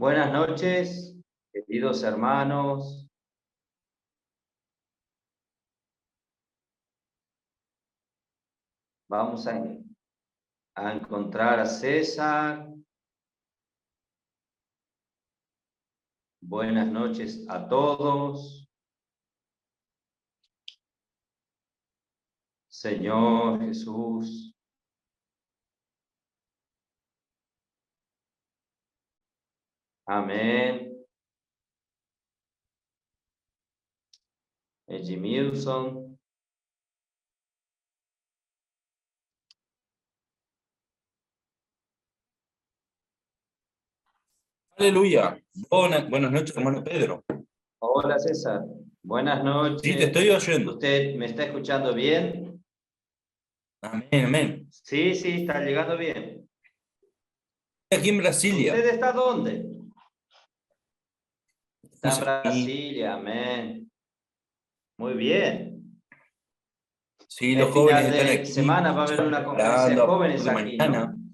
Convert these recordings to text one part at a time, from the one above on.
Buenas noches, queridos hermanos. Vamos a encontrar a César. Buenas noches a todos. Señor Jesús. Amén. Edmilson. Aleluya. Buenas noches, hermano Pedro. Hola, César. Buenas noches. Sí, te estoy oyendo. ¿Usted me está escuchando bien? Amén, amén. Sí, está llegando bien. Aquí en Brasilia. ¿Usted está dónde? Está en Estamos aquí. Brasilia, amén. Muy bien. Sí, los El jóvenes final están de aquí. semana va a haber una conferencia de Preparando a jóvenes partir de aquí, mañana, ¿no?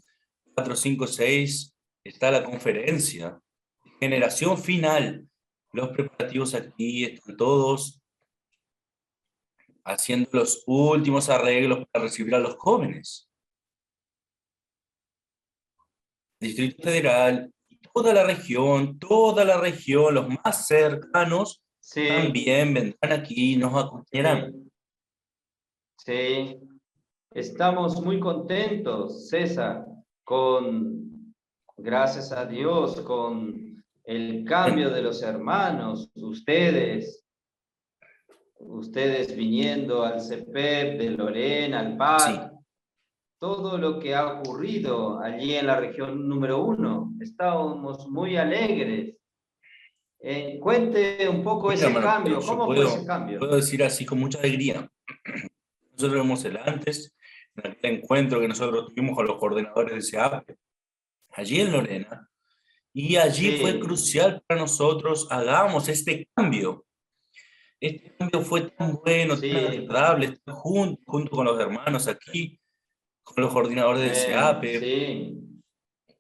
4, 5, 6, está la conferencia. Generación final. Los preparativos aquí están todos haciendo los últimos arreglos para recibir a los jóvenes. Distrito Federal, toda la región, los más cercanos, Sí, también vendrán aquí y nos acompañarán. sí. Estamos muy contentos, César, gracias a Dios, con el cambio de los hermanos, ustedes viniendo al CEPEP, de Lorena, al PAC, Sí. todo lo que ha ocurrido allí en la región número 1. Estábamos muy alegres. Cuente un poco Mira, ese hermano, pero cambio. yo ¿Cómo fue ese cambio? puedo decir así con mucha alegría. Nosotros vemos el antes, en aquel encuentro que nosotros tuvimos con los coordinadores de SEAP, allí en Lorena, y allí fue Sí, crucial para nosotros, hagamos este cambio. Este cambio fue tan bueno, tan sí, agradable, estar junto con los hermanos aquí, con los coordinadores del SEAP, sí,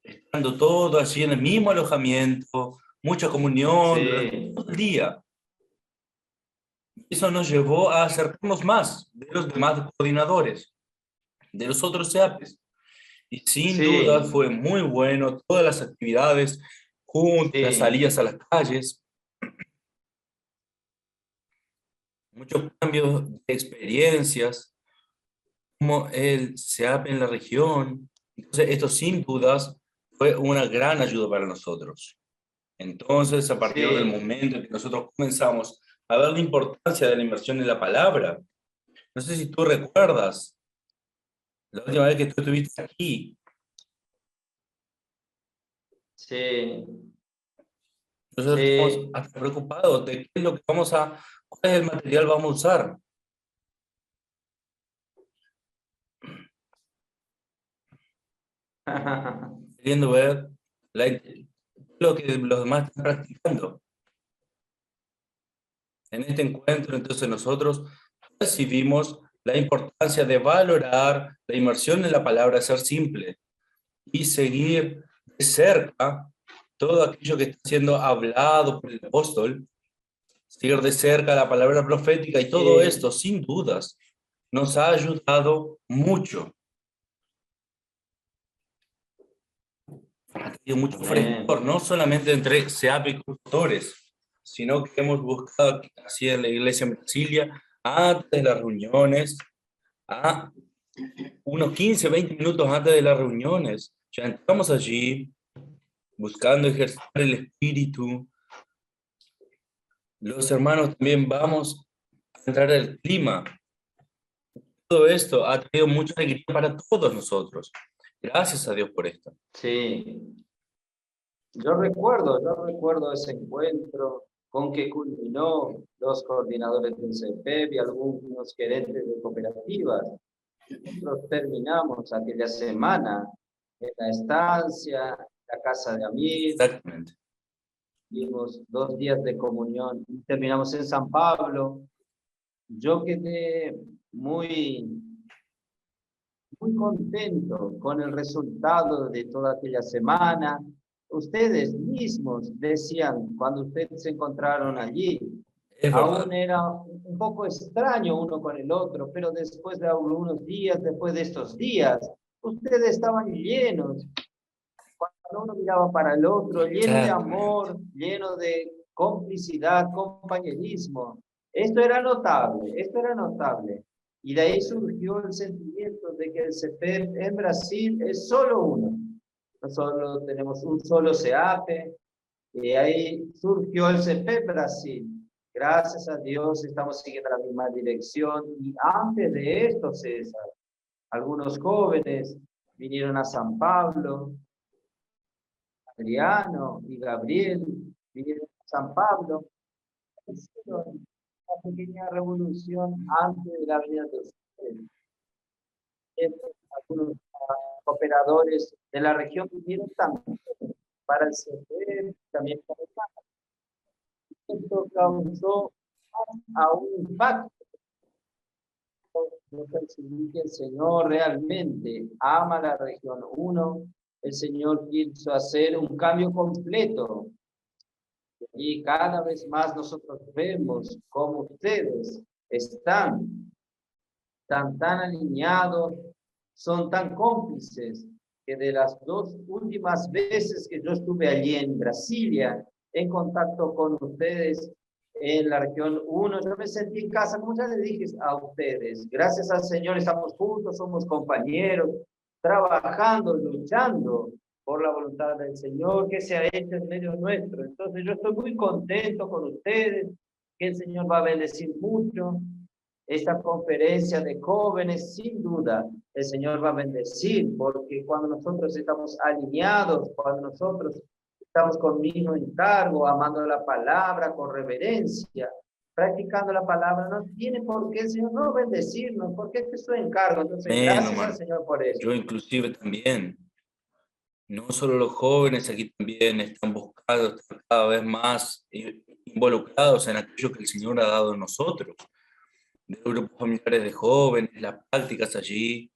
estando todo allí en el mismo alojamiento, mucha comunión durante sí, todo el día. Eso nos llevó a acercarnos más de los demás coordinadores, de los otros SEAPes. Y sin duda sí, fue muy bueno todas las actividades juntas, las sí, salidas a las calles, muchos cambios de experiencias, como el SEAP en la región. Entonces, esto sin dudas fue una gran ayuda para nosotros. Entonces, a partir del sí. momento en que nosotros comenzamos a ver la importancia de la inmersión en la palabra, no sé si tú recuerdas, la última vez que tú estuviste aquí, Sí, nosotros estamos sí. hasta preocupados de qué es lo que cuál es el material que vamos a usar. Queriendo ver lo que los demás están practicando. En este encuentro, entonces, nosotros recibimos la importancia de valorar la inmersión en la palabra, ser simple y seguir de cerca todo aquello que está siendo hablado por el apóstol, seguir de cerca la palabra profética y todo Sí, esto, sin dudas, nos ha ayudado mucho. Ha tenido mucho frescor, amén. no solamente entre SEAP y constructores, sino que hemos buscado, así en la iglesia en Brasilia, antes de las reuniones, a unos 15, 20 minutos antes de las reuniones, ya entramos allí buscando ejercitar el espíritu. Los hermanos también vamos a entrar al clima. Todo esto ha traído mucha alegría para todos nosotros. Gracias a Dios por esto. Sí. Yo recuerdo ese encuentro con que culminó los coordinadores del CEPEP y algunos gerentes de cooperativas. Nosotros terminamos aquella semana en la estancia, la casa de Amir, Exactamente. tuvimos 2 días de comunión, terminamos en San Pablo. Yo quedé muy, muy contento con el resultado de toda aquella semana. ustedes mismos decían cuando ustedes se encontraron allí, Es verdad. aún era un poco extraño uno con el otro, pero después de algunos días, después de estos días, ustedes estaban llenos. Cuando uno miraba para el otro, lleno de Exactamente. amor, lleno de complicidad, compañerismo. Esto era notable, esto era notable. Y de ahí surgió el sentimiento de que el CEPEP en Brasil es solo uno. No solo tenemos un solo CEAPE, y ahí surgió el CEPEP Brasil. Gracias a Dios estamos siguiendo la misma dirección. Y antes de esto, César, algunos jóvenes vinieron a San Pablo, Adriano y Gabriel vinieron a San Pablo, hicieron una pequeña revolución antes de la venida de ustedes. Algunos operadores de la región vinieron también para el CEPEP, también para el PAC. Esto causó a un impacto. Yo percibí que el Señor realmente ama la región 1. El Señor quiso hacer un cambio completo. Y cada vez más nosotros vemos cómo ustedes están tan alineados, son tan cómplices, que de las 2 últimas veces que yo estuve allí en Brasilia, en contacto con ustedes en la región 1, yo me sentí en casa, como ya les dije a ustedes. Gracias al Señor estamos juntos, somos compañeros, trabajando, luchando por la voluntad del Señor que se ha hecho en medio nuestro. Entonces yo estoy muy contento con ustedes, que el Señor va a bendecir mucho esta conferencia de jóvenes. Sin duda el Señor va a bendecir, porque cuando nosotros estamos alineados, cuando nosotros estamos con mismo encargo, amando la palabra con reverencia, practicando la palabra, no tiene por qué el Señor no bendecirnos, porque este es su encargo. Entonces, Amén, gracias al hermano. Señor por eso. Yo inclusive también. No solo los jóvenes aquí también están buscando estar cada vez más involucrados en aquello que el Señor ha dado a nosotros, de grupos familiares de jóvenes, las prácticas allí,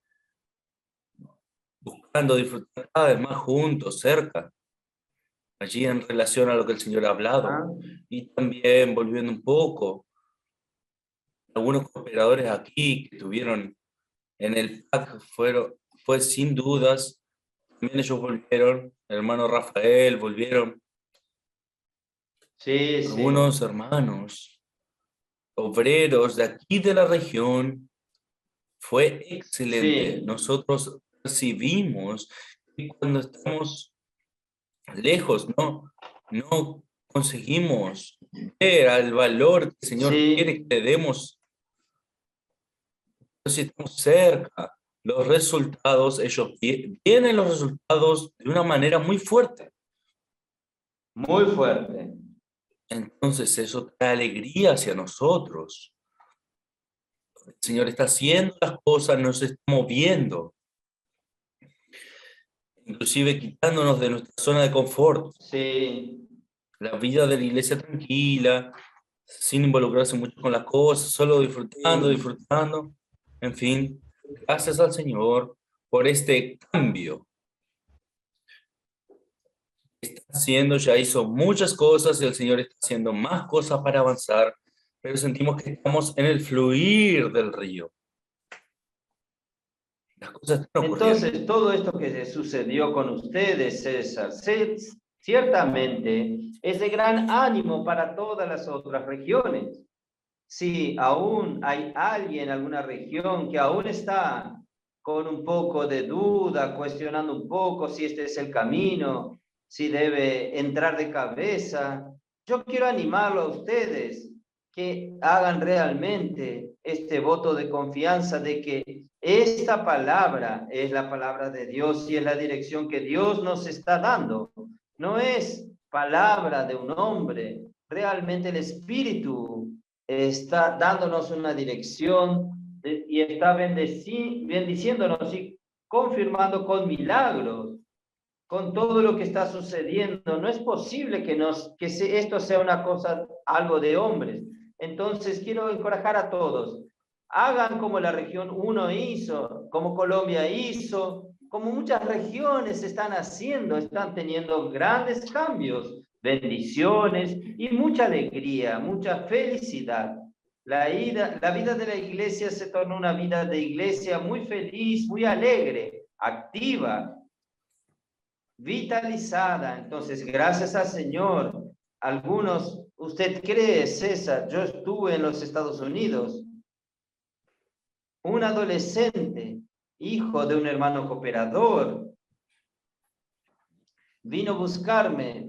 buscando disfrutar cada vez más juntos, cerca, allí en relación a lo que el Señor ha hablado. ¿Ah? Y también volviendo un poco, algunos cooperadores aquí que tuvieron en el PAC fue sin dudas, también ellos volvieron, el hermano Rafael, volvieron Sí, sí, algunos hermanos obreros de aquí de la región. Fue excelente. sí. Nosotros percibimos que cuando estamos lejos, no conseguimos ver al valor que el Señor quiere Sí, que le demos. Pero si estamos cerca, los resultados, ellos vienen los resultados de una manera muy fuerte. muy fuerte. Entonces eso trae alegría hacia nosotros. El Señor está haciendo las cosas, nos está moviendo, inclusive quitándonos de nuestra zona de confort, Sí. la vida de la iglesia tranquila, sin involucrarse mucho con las cosas, solo disfrutando, Sí. disfrutando. En fin, gracias al Señor por este cambio. Está haciendo, ya hizo muchas cosas y el Señor está haciendo más cosas para avanzar, pero sentimos que estamos en el fluir del río. Las cosas están ocurriendo. Entonces, todo esto que sucedió con ustedes, César, ciertamente es de gran ánimo para todas las otras regiones. Si aún hay alguien en alguna región que aún está con un poco de duda, cuestionando un poco si este es el camino, si debe entrar de cabeza, yo quiero animarlo a ustedes que hagan realmente este voto de confianza de que esta palabra es la palabra de Dios y es la dirección que Dios nos está dando. No es palabra de un hombre, realmente el Espíritu está dándonos una dirección y está bendiciéndonos y confirmando con milagros, con todo lo que está sucediendo. No es posible que esto sea una cosa, algo de hombres. Entonces quiero encorajar a todos. Hagan como la región 1 hizo, como Colombia hizo, como muchas regiones están haciendo, están teniendo grandes cambios, bendiciones y mucha alegría, mucha felicidad. La vida de la iglesia se tornó una vida de iglesia muy feliz, muy alegre, activa, vitalizada. Entonces, gracias al Señor. Algunos, ¿usted cree, César? Yo estuve en los Estados Unidos. Un adolescente, hijo de un hermano cooperador, vino a buscarme,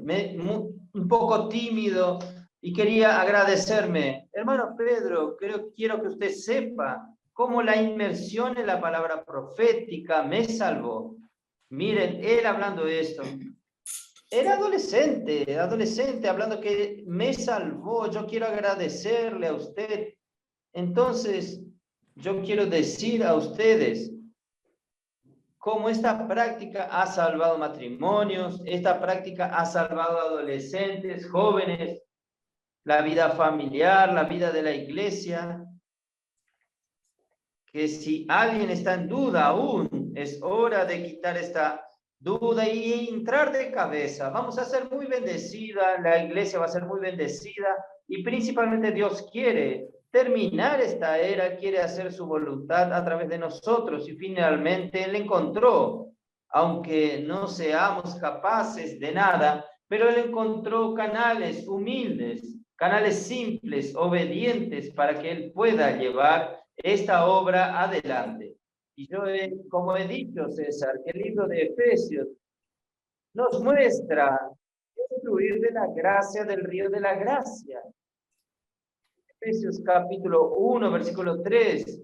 un poco tímido, y quería agradecerme. Hermano Pedro, quiero que usted sepa cómo la inmersión en la palabra profética me salvó. Miren, él hablando de esto, era adolescente, hablando que me salvó. Yo quiero agradecerle a usted. Entonces, yo quiero decir a ustedes cómo esta práctica ha salvado matrimonios, esta práctica ha salvado adolescentes, jóvenes, la vida familiar, la vida de la iglesia. Que si alguien está en duda aún, es hora de quitar esta duda y entrar de cabeza. Vamos a ser muy bendecida, la iglesia va a ser muy bendecida y principalmente Dios quiere terminar esta era, quiere hacer su voluntad a través de nosotros y finalmente Él encontró, aunque no seamos capaces de nada, pero Él encontró canales humildes, canales simples, obedientes para que Él pueda llevar esta obra adelante. Y yo, como he dicho, César, que el libro de Efesios nos muestra el fluir de la gracia del río de la gracia. Efesios capítulo 1, versículo 3,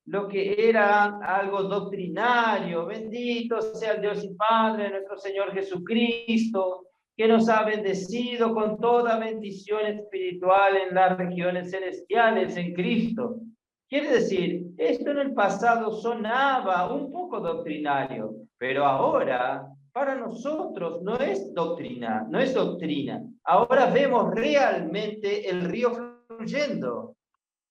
lo que era algo doctrinario, bendito sea el Dios y Padre de nuestro Señor Jesucristo, que nos ha bendecido con toda bendición espiritual en las regiones celestiales en Cristo. Quiere decir, esto en el pasado sonaba un poco doctrinario, pero ahora para nosotros no es doctrina. Ahora vemos realmente el río fluyendo.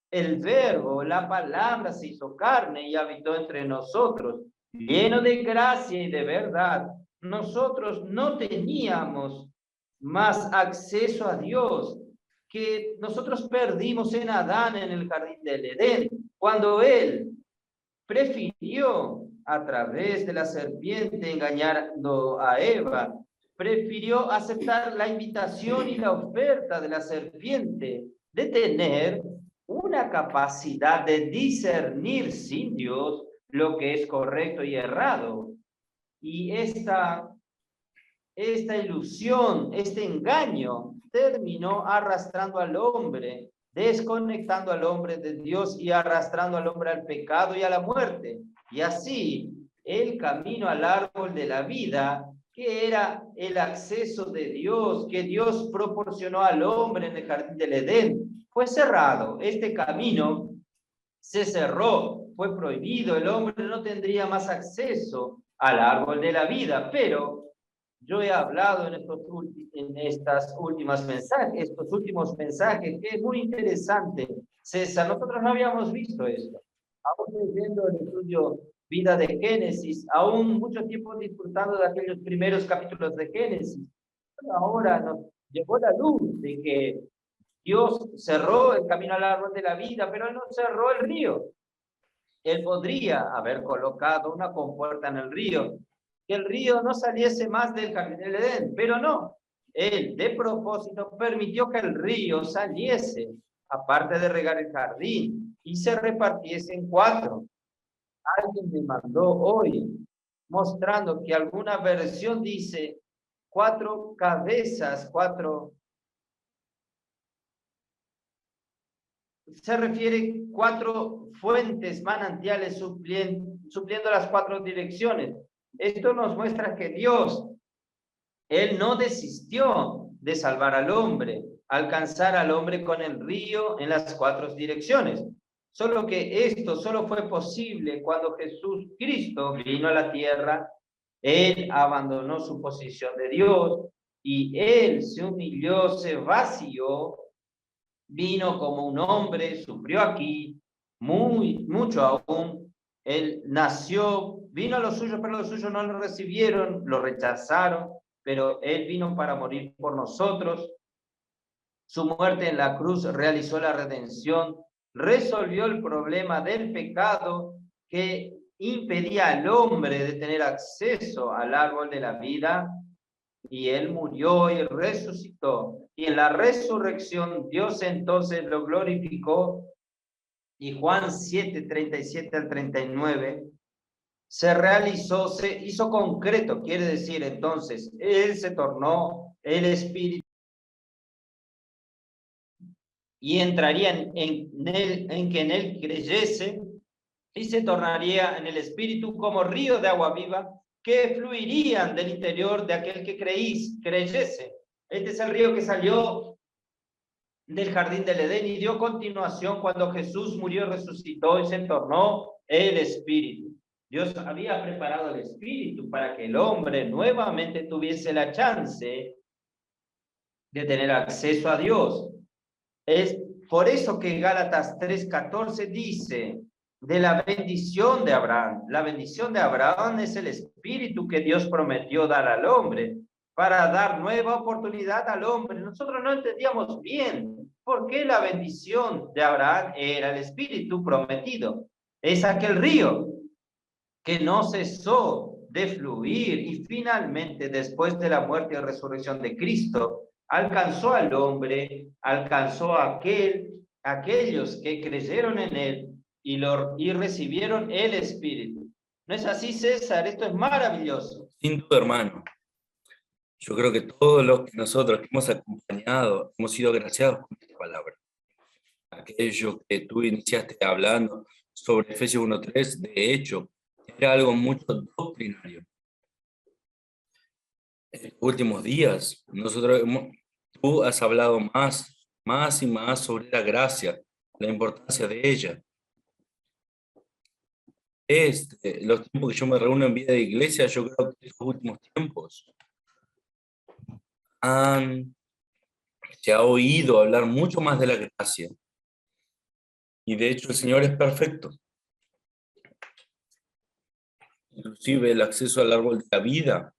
El verbo, la palabra se hizo carne y habitó entre nosotros, lleno de gracia y de verdad. Nosotros no teníamos más acceso a Dios que nosotros perdimos en Adán en el jardín del Edén, cuando él prefirió a través de la serpiente engañando a Eva, prefirió aceptar la invitación y la oferta de la serpiente de tener una capacidad de discernir sin Dios lo que es correcto y errado. Y esta ilusión, este engaño, terminó arrastrando al hombre, desconectando al hombre de Dios y arrastrando al hombre al pecado y a la muerte. Y así, el camino al árbol de la vida, que era el acceso de Dios, que Dios proporcionó al hombre en el jardín del Edén, fue cerrado. Este camino se cerró, fue prohibido, el hombre no tendría más acceso al árbol de la vida, pero yo he hablado en estos últimos mensajes, que es muy interesante. César, nosotros no habíamos visto esto. Aún leyendo el estudio Vida de Génesis, aún mucho tiempo disfrutando de aquellos primeros capítulos de Génesis. Ahora nos llegó la luz de que Dios cerró el camino al árbol de la vida, pero no cerró el río. Él podría haber colocado una compuerta en el río, que el río no saliese más del jardín del Edén, pero no. Él, de propósito, permitió que el río saliese, aparte de regar el jardín, y se repartiese en 4. Alguien me mandó hoy, mostrando que alguna versión dice 4 cabezas, 4... Se refiere 4 fuentes, manantiales, supliendo las 4 direcciones. Esto nos muestra que Dios, Él no desistió de salvar al hombre, alcanzar al hombre con el río en las 4 direcciones. Solo que esto solo fue posible cuando Jesús Cristo vino a la tierra. Él abandonó su posición de Dios y Él se humilló, se vació, vino como un hombre, sufrió aquí, mucho aún. Él nació vino a los suyos, pero los suyos no lo recibieron, lo rechazaron, pero él vino para morir por nosotros. Su muerte en la cruz realizó la redención, resolvió el problema del pecado que impedía al hombre de tener acceso al árbol de la vida, y él murió y resucitó. Y en la resurrección Dios entonces lo glorificó. Y Juan 7, 37 al 39, se realizó, se hizo concreto, quiere decir entonces, él se tornó el Espíritu y entraría en que en él creyese, y se tornaría en el Espíritu como río de agua viva que fluirían del interior de aquel que creyese. Este es el río que salió del jardín del Edén y dio continuación cuando Jesús murió, resucitó y se tornó el Espíritu. Dios había preparado el Espíritu para que el hombre nuevamente tuviese la chance de tener acceso a Dios. Es por eso que Gálatas 3:14 dice de la bendición de Abraham. La bendición de Abraham es el Espíritu que Dios prometió dar al hombre para dar nueva oportunidad al hombre. Nosotros no entendíamos bien por qué la bendición de Abraham era el Espíritu prometido. Es aquel río que no cesó de fluir y finalmente, después de la muerte y resurrección de Cristo, alcanzó al hombre, alcanzó a aquellos que creyeron en él y recibieron el Espíritu. ¿No es así, César? Esto es maravilloso. Sin duda, hermano. Yo creo que todos los que nosotros que hemos acompañado, hemos sido agraciados con esta palabra. Aquello que tú iniciaste hablando sobre Efesios 1:3, de hecho, era algo mucho doctrinario. En los últimos días, tú has hablado más y más sobre la gracia, la importancia de ella. Los tiempos que yo me reúno en vida de iglesia, yo creo que estos últimos tiempos se ha oído hablar mucho más de la gracia. Y de hecho el Señor es perfecto. Inclusive el acceso al árbol de la vida,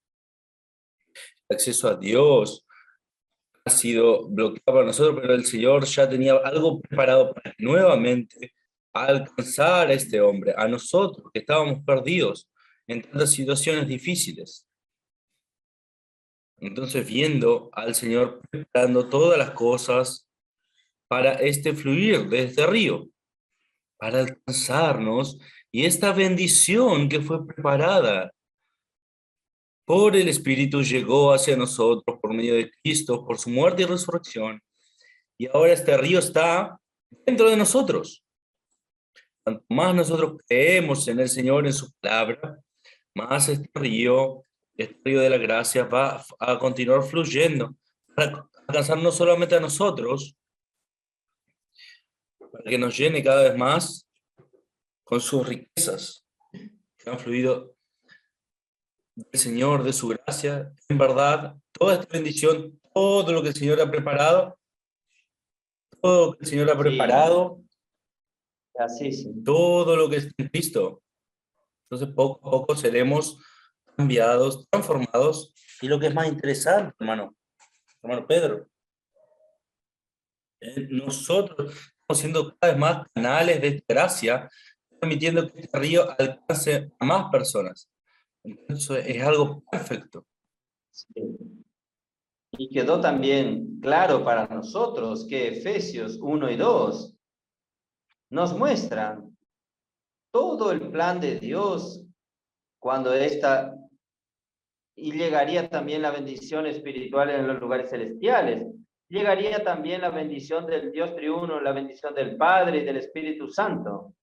el acceso a Dios, ha sido bloqueado para nosotros, pero el Señor ya tenía algo preparado para que nuevamente alcanzar a este hombre, a nosotros que estábamos perdidos en tantas situaciones difíciles. Entonces, viendo al Señor preparando todas las cosas para este fluir de este río, para alcanzarnos, y esta bendición que fue preparada por el Espíritu llegó hacia nosotros por medio de Cristo, por su muerte y resurrección, y ahora este río está dentro de nosotros. Cuanto más nosotros creemos en el Señor, en su palabra, más este río de la gracia va a continuar fluyendo para alcanzar no solamente a nosotros, para que nos llene cada vez más con sus riquezas que han fluido del Señor, de su gracia. En verdad, toda esta bendición, todo lo que el Señor ha preparado, todo lo que el Señor ha preparado, así sí. todo lo que está en Cristo. Entonces, poco a poco seremos cambiados, transformados, y lo que es más interesante, hermano Pedro, nosotros estamos siendo cada vez más canales de esta gracia, permitiendo que este río alcance a más personas. Entonces es algo perfecto. Sí. Y quedó también claro para nosotros que Efesios 1 y 2 nos muestran todo el plan de Dios cuando y llegaría también la bendición espiritual en los lugares celestiales. Llegaría también la bendición del Dios triuno, la bendición del Padre y del Espíritu Santo.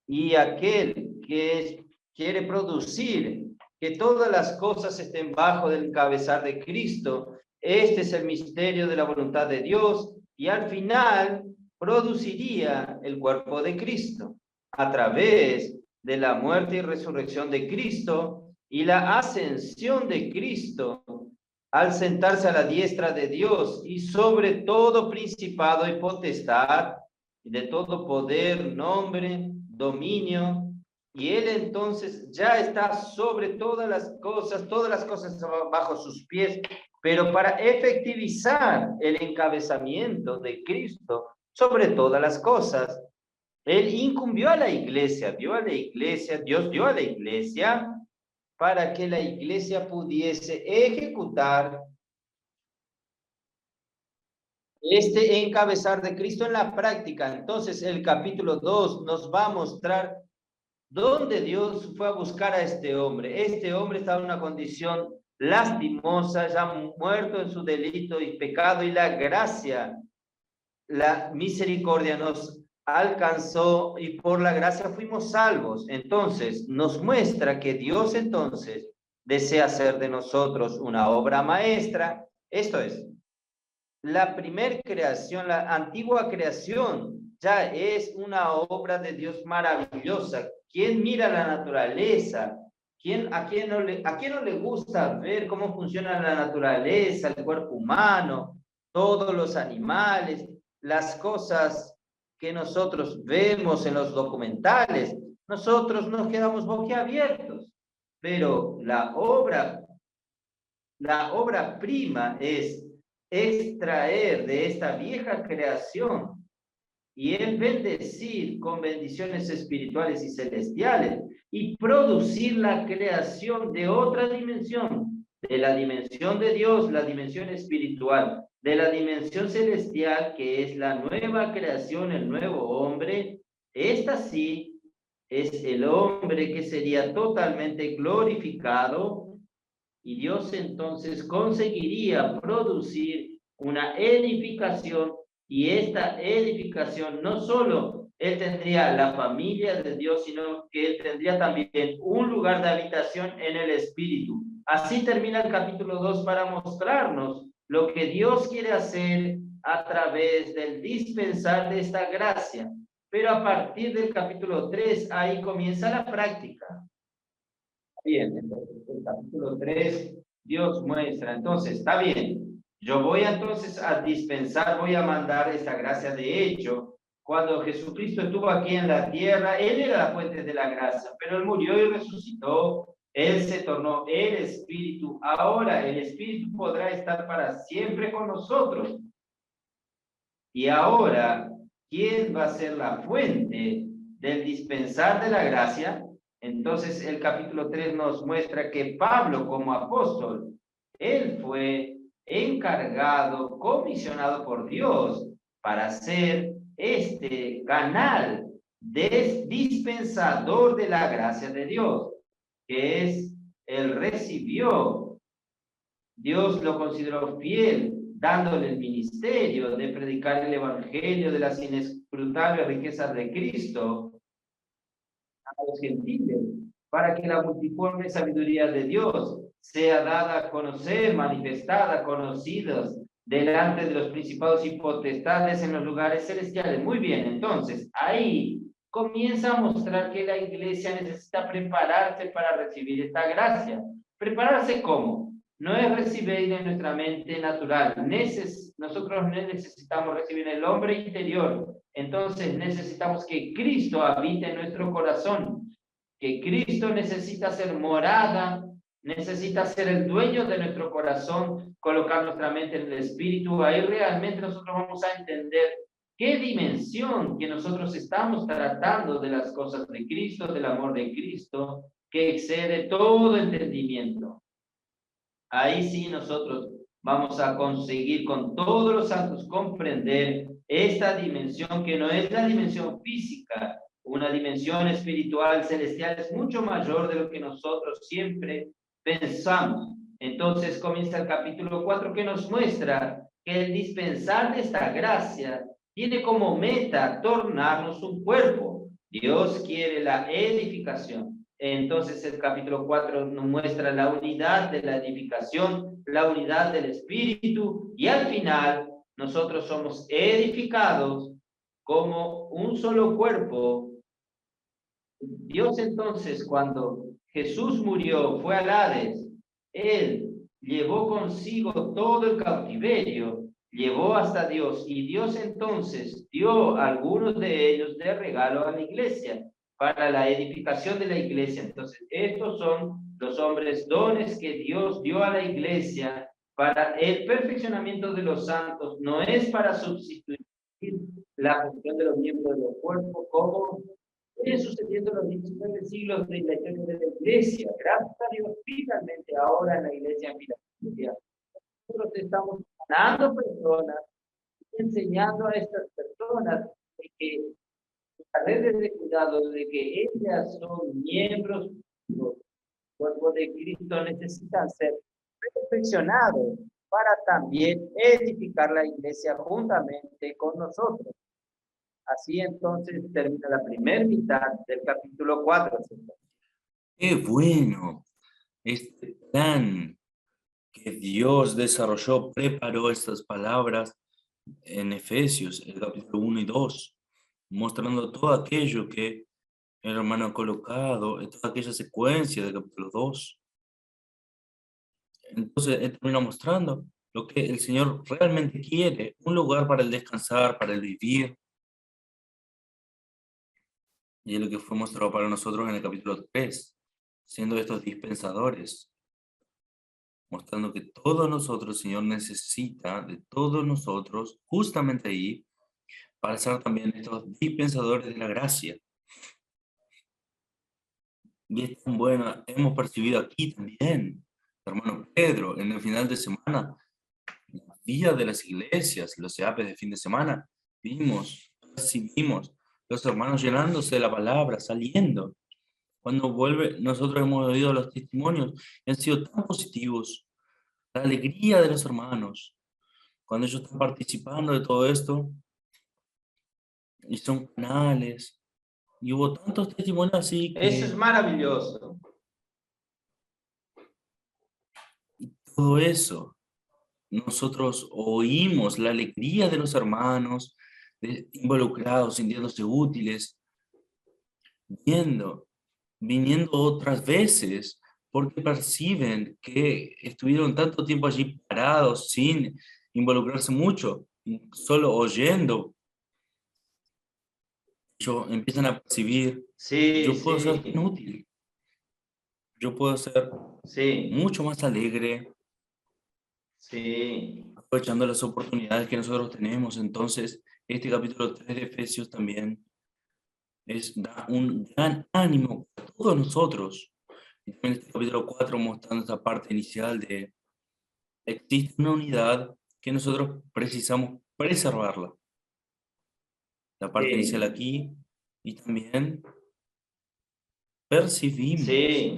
Y aquel que quiere producir que todas las cosas estén bajo del cabezal de Cristo, este es el misterio de la voluntad de Dios, y al final produciría el cuerpo de Cristo a través de la muerte y resurrección de Cristo y la ascensión de Cristo al sentarse a la diestra de Dios, y sobre todo principado y potestad, y de todo poder, nombre, dominio y Él entonces ya está sobre todas las cosas bajo sus pies, pero para efectivizar el encabezamiento de Cristo sobre todas las cosas, Él incumbió a la iglesia, Dios dio a la iglesia para que la iglesia pudiese ejecutar este encabezar de Cristo en la práctica. Entonces, el capítulo 2 nos va a mostrar dónde Dios fue a buscar a este hombre. Este hombre estaba en una condición lastimosa, ya muerto en su delito y pecado, y la gracia, la misericordia nos alcanzó y por la gracia fuimos salvos. Entonces, nos muestra que Dios entonces desea hacer de nosotros una obra maestra. Esto es, la primer creación, la antigua creación, ya es una obra de Dios maravillosa. ¿Quién mira la naturaleza? ¿A quién no le gusta ver cómo funciona la naturaleza, el cuerpo humano, todos los animales, las cosas que nosotros vemos en los documentales? Nosotros nos quedamos boquiabiertos, pero la obra prima es extraer de esta vieja creación y el bendecir con bendiciones espirituales y celestiales y producir la creación de otra dimensión, de la dimensión de Dios, la dimensión espiritual, de la dimensión celestial, que es la nueva creación, el nuevo hombre. Esta sí es el hombre que sería totalmente glorificado, y Dios entonces conseguiría producir una edificación, y esta edificación no solo Él tendría la familia de Dios, sino que Él tendría también un lugar de habitación en el Espíritu. Así termina el capítulo 2 para mostrarnos lo que Dios quiere hacer a través del dispensar de esta gracia. Pero a partir del capítulo 3, ahí comienza la práctica. Bien, entonces el capítulo 3, Dios muestra, entonces, está bien, yo voy entonces a dispensar, voy a mandar esta gracia. De hecho, cuando Jesucristo estuvo aquí en la tierra, Él era la fuente de la gracia, pero Él murió y resucitó, Él se tornó el Espíritu. Ahora el Espíritu podrá estar para siempre con nosotros. Y ahora, ¿quién va a ser la fuente del dispensar de la gracia? Entonces el capítulo 3 nos muestra que Pablo, como apóstol, él fue encargado, comisionado por Dios para ser este canal dispensador de la gracia de Dios, que es, él recibió, Dios lo consideró fiel, dándole el ministerio de predicar el evangelio de las inescrutables riquezas de Cristo a los gentiles, para que la multiforme sabiduría de Dios sea dada a conocer, manifestada, conocidos delante de los principados y potestades en los lugares celestiales. Muy bien, entonces ahí comienza a mostrar que la iglesia necesita prepararse para recibir esta gracia. ¿Prepararse cómo? No es recibir en nuestra mente natural. Nosotros necesitamos recibir el hombre interior. Entonces necesitamos que Cristo habite en nuestro corazón, que Cristo necesita ser morada, necesita ser el dueño de nuestro corazón, colocar nuestra mente en el Espíritu. Ahí realmente nosotros vamos a entender qué dimensión que nosotros estamos tratando de las cosas de Cristo, del amor de Cristo, que excede todo entendimiento. Ahí sí nosotros vamos a conseguir con todos los santos comprender esta dimensión, que no es la dimensión física, una dimensión espiritual, celestial, es mucho mayor de lo que nosotros siempre pensamos. Entonces comienza el capítulo 4, que nos muestra que el dispensar de esta gracia tiene como meta tornarnos un cuerpo. Dios quiere la edificación. Entonces el capítulo 4 nos muestra la unidad de la edificación, la unidad del Espíritu, y al final nosotros somos edificados como un solo cuerpo. Dios entonces, cuando Jesús murió, fue al Hades, Él llevó consigo todo el cautiverio, llevó hasta Dios, y Dios entonces dio a algunos de ellos de regalo a la iglesia. para la edificación de la iglesia. Entonces, estos son los hombres dones que Dios dio a la iglesia para el perfeccionamiento de los santos. No es para sustituir la función de los miembros del cuerpo, como viene sucediendo en los 19 siglos de la historia de la iglesia. Gracias a Dios, finalmente ahora en la iglesia en Filadelfia, nosotros estamos ganando personas, enseñando a estas personas de que las redes de cuidado, de que ellas son miembros del cuerpo de Cristo, necesitan ser perfeccionados para también edificar la iglesia juntamente con nosotros. Así entonces termina la primera mitad del capítulo 4. ¡Qué bueno! Este plan que Dios desarrolló, preparó estas palabras en Efesios, el capítulo 1 y 2, mostrando todo aquello que el hermano ha colocado, toda aquella secuencia del capítulo 2. Entonces, él termina mostrando lo que el Señor realmente quiere, un lugar para el descansar, para el vivir, y es lo que fue mostrado para nosotros en el capítulo 3, siendo estos dispensadores, mostrando que todos nosotros, el Señor necesita de todos nosotros, justamente ahí, para ser también estos dispensadores de la gracia. Y es tan bueno, hemos percibido aquí también, hermano Pedro, en el final de semana, la vida de las iglesias, los EAPes de fin de semana, percibimos los hermanos llenándose de la palabra, saliendo. Cuando vuelve, nosotros hemos oído los testimonios y han sido tan positivos. La alegría de los hermanos, cuando ellos están participando de todo esto, y son canales, y hubo tantos testimonios así Eso es que maravilloso. todo eso, nosotros oímos la alegría de los hermanos, involucrados, sintiéndose útiles, viniendo otras veces, porque perciben que estuvieron tanto tiempo allí parados sin involucrarse mucho, solo oyendo. Ellos empiezan a percibir, Sí, yo puedo ser tan sí, útil, yo puedo ser sí, mucho más alegre, sí, aprovechando las oportunidades que nosotros tenemos. Entonces, este capítulo 3 de Efesios también da un gran ánimo a todos nosotros. Y también este capítulo 4 mostrando esta parte inicial de existe una unidad que nosotros precisamos preservarla. La parte inicial sí, aquí, y también percibimos sí,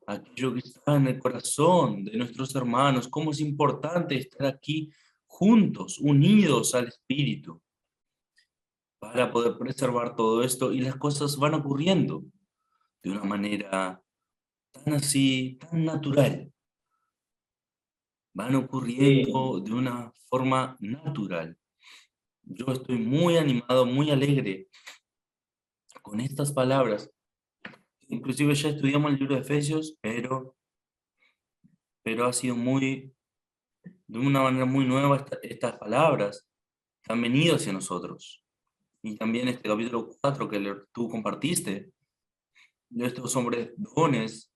aquello que está en el corazón de nuestros hermanos, cómo es importante estar aquí juntos, unidos al Espíritu, para poder preservar todo esto, y las cosas van ocurriendo de una manera tan así, tan natural, van sí, ocurriendo de una forma natural. Yo estoy muy animado, muy alegre con estas palabras. Inclusive ya estudiamos el libro de Efesios, pero ha sido de una manera muy nueva estas palabras que han venido hacia nosotros. Y también este capítulo 4 que tú compartiste, de estos hombres dones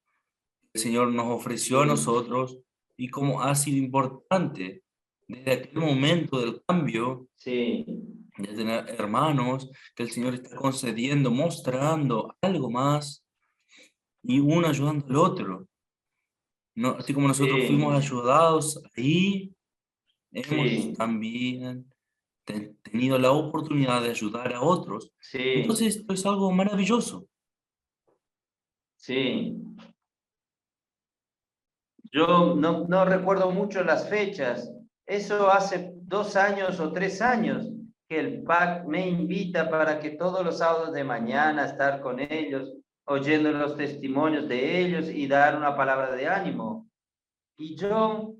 que el Señor nos ofreció a sí, nosotros, y cómo ha sido importante desde aquel momento del cambio, sí, de tener hermanos que el Señor está concediendo, mostrando algo más, y uno ayudando al otro. No, así como nosotros fuimos sí, ayudados ahí, hemos sí, también tenido la oportunidad de ayudar a otros. sí, Entonces esto es algo maravilloso. sí. Yo no recuerdo mucho las fechas. Eso hace 2 años o 3 años que el PAC me invita para que todos los sábados de mañana estar con ellos, oyendo los testimonios de ellos y dar una palabra de ánimo. Y yo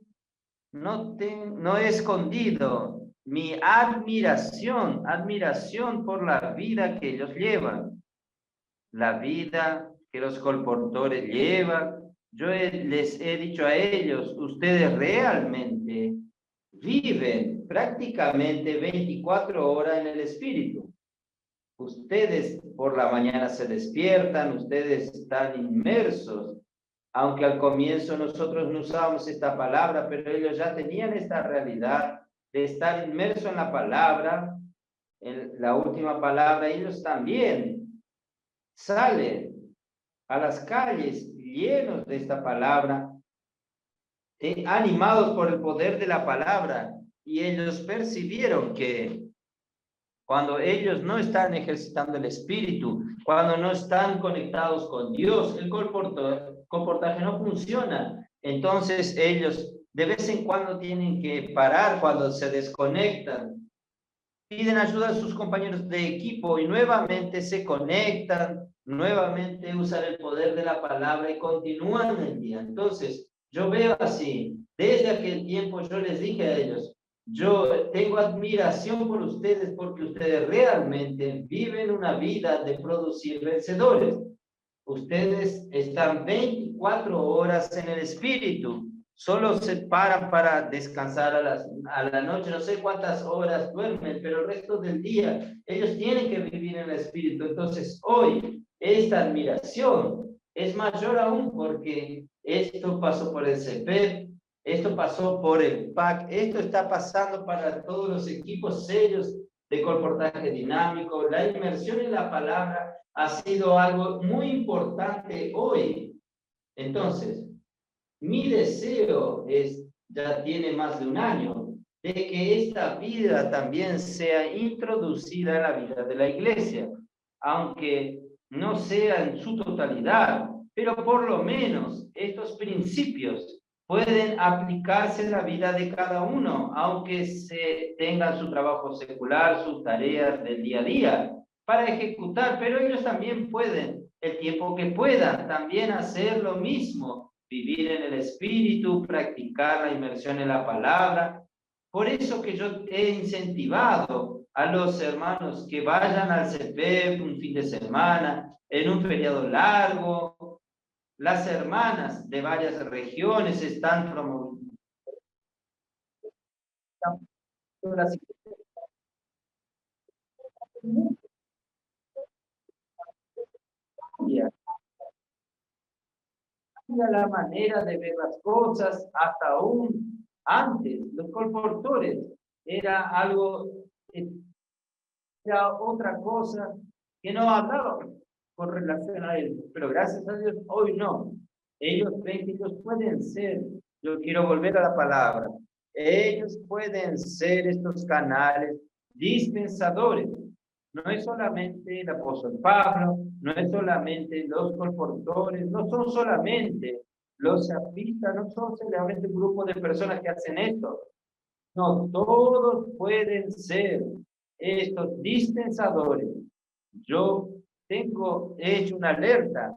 no he escondido mi admiración por la vida que ellos llevan, la vida que los colportores llevan. Les he dicho a ellos, ustedes realmente viven prácticamente 24 horas en el espíritu. Ustedes por la mañana se despiertan, ustedes están inmersos, aunque al comienzo nosotros no usábamos esta palabra, pero ellos ya tenían esta realidad de estar inmersos en la palabra, en la última palabra. Ellos también salen a las calles llenos de esta palabra, animados por el poder de la palabra, y ellos percibieron que cuando ellos no están ejercitando el espíritu, cuando no están conectados con Dios, el comportaje no funciona. Entonces ellos de vez en cuando tienen que parar cuando se desconectan. Piden ayuda a sus compañeros de equipo y nuevamente se conectan, nuevamente usan el poder de la palabra y continúan el día. Entonces, yo veo así, desde aquel tiempo yo les dije a ellos, yo tengo admiración por ustedes porque ustedes realmente viven una vida de producir vencedores. Ustedes están 24 horas en el espíritu. Solo se paran para descansar a la noche, no sé cuántas horas duermen, pero el resto del día ellos tienen que vivir en el espíritu. Entonces hoy esta admiración es mayor aún porque esto pasó por el CEPEP, esto pasó por el PAC, esto está pasando para todos los equipos serios de comportaje dinámico. La inmersión en la palabra ha sido algo muy importante hoy. Entonces, mi deseo ya tiene más de un año, de que esta vida también sea introducida en la vida de la iglesia, aunque no sea en su totalidad, pero por lo menos estos principios pueden aplicarse en la vida de cada uno, aunque se tengan su trabajo secular, sus tareas del día a día para ejecutar, pero ellos también pueden, el tiempo que puedan, también hacer lo mismo, vivir en el espíritu, practicar la inmersión en la palabra. Por eso que yo he incentivado a los hermanos que vayan al CEPEP un fin de semana, en un feriado largo. Las hermanas de varias regiones están promoviendo la manera de ver las cosas. Hasta aún antes los colportores era algo, era otra cosa que no hablaban con relación a él, pero gracias a Dios hoy no. Ellos ven que ellos pueden ser, yo quiero volver a la palabra, ellos pueden ser estos canales dispensadores. No es solamente el apóstol Pablo, no es solamente los colportores, no son solamente los seafistas, no son solamente un grupo de personas que hacen esto. No, todos pueden ser estos dispensadores. Yo tengo hecho una alerta.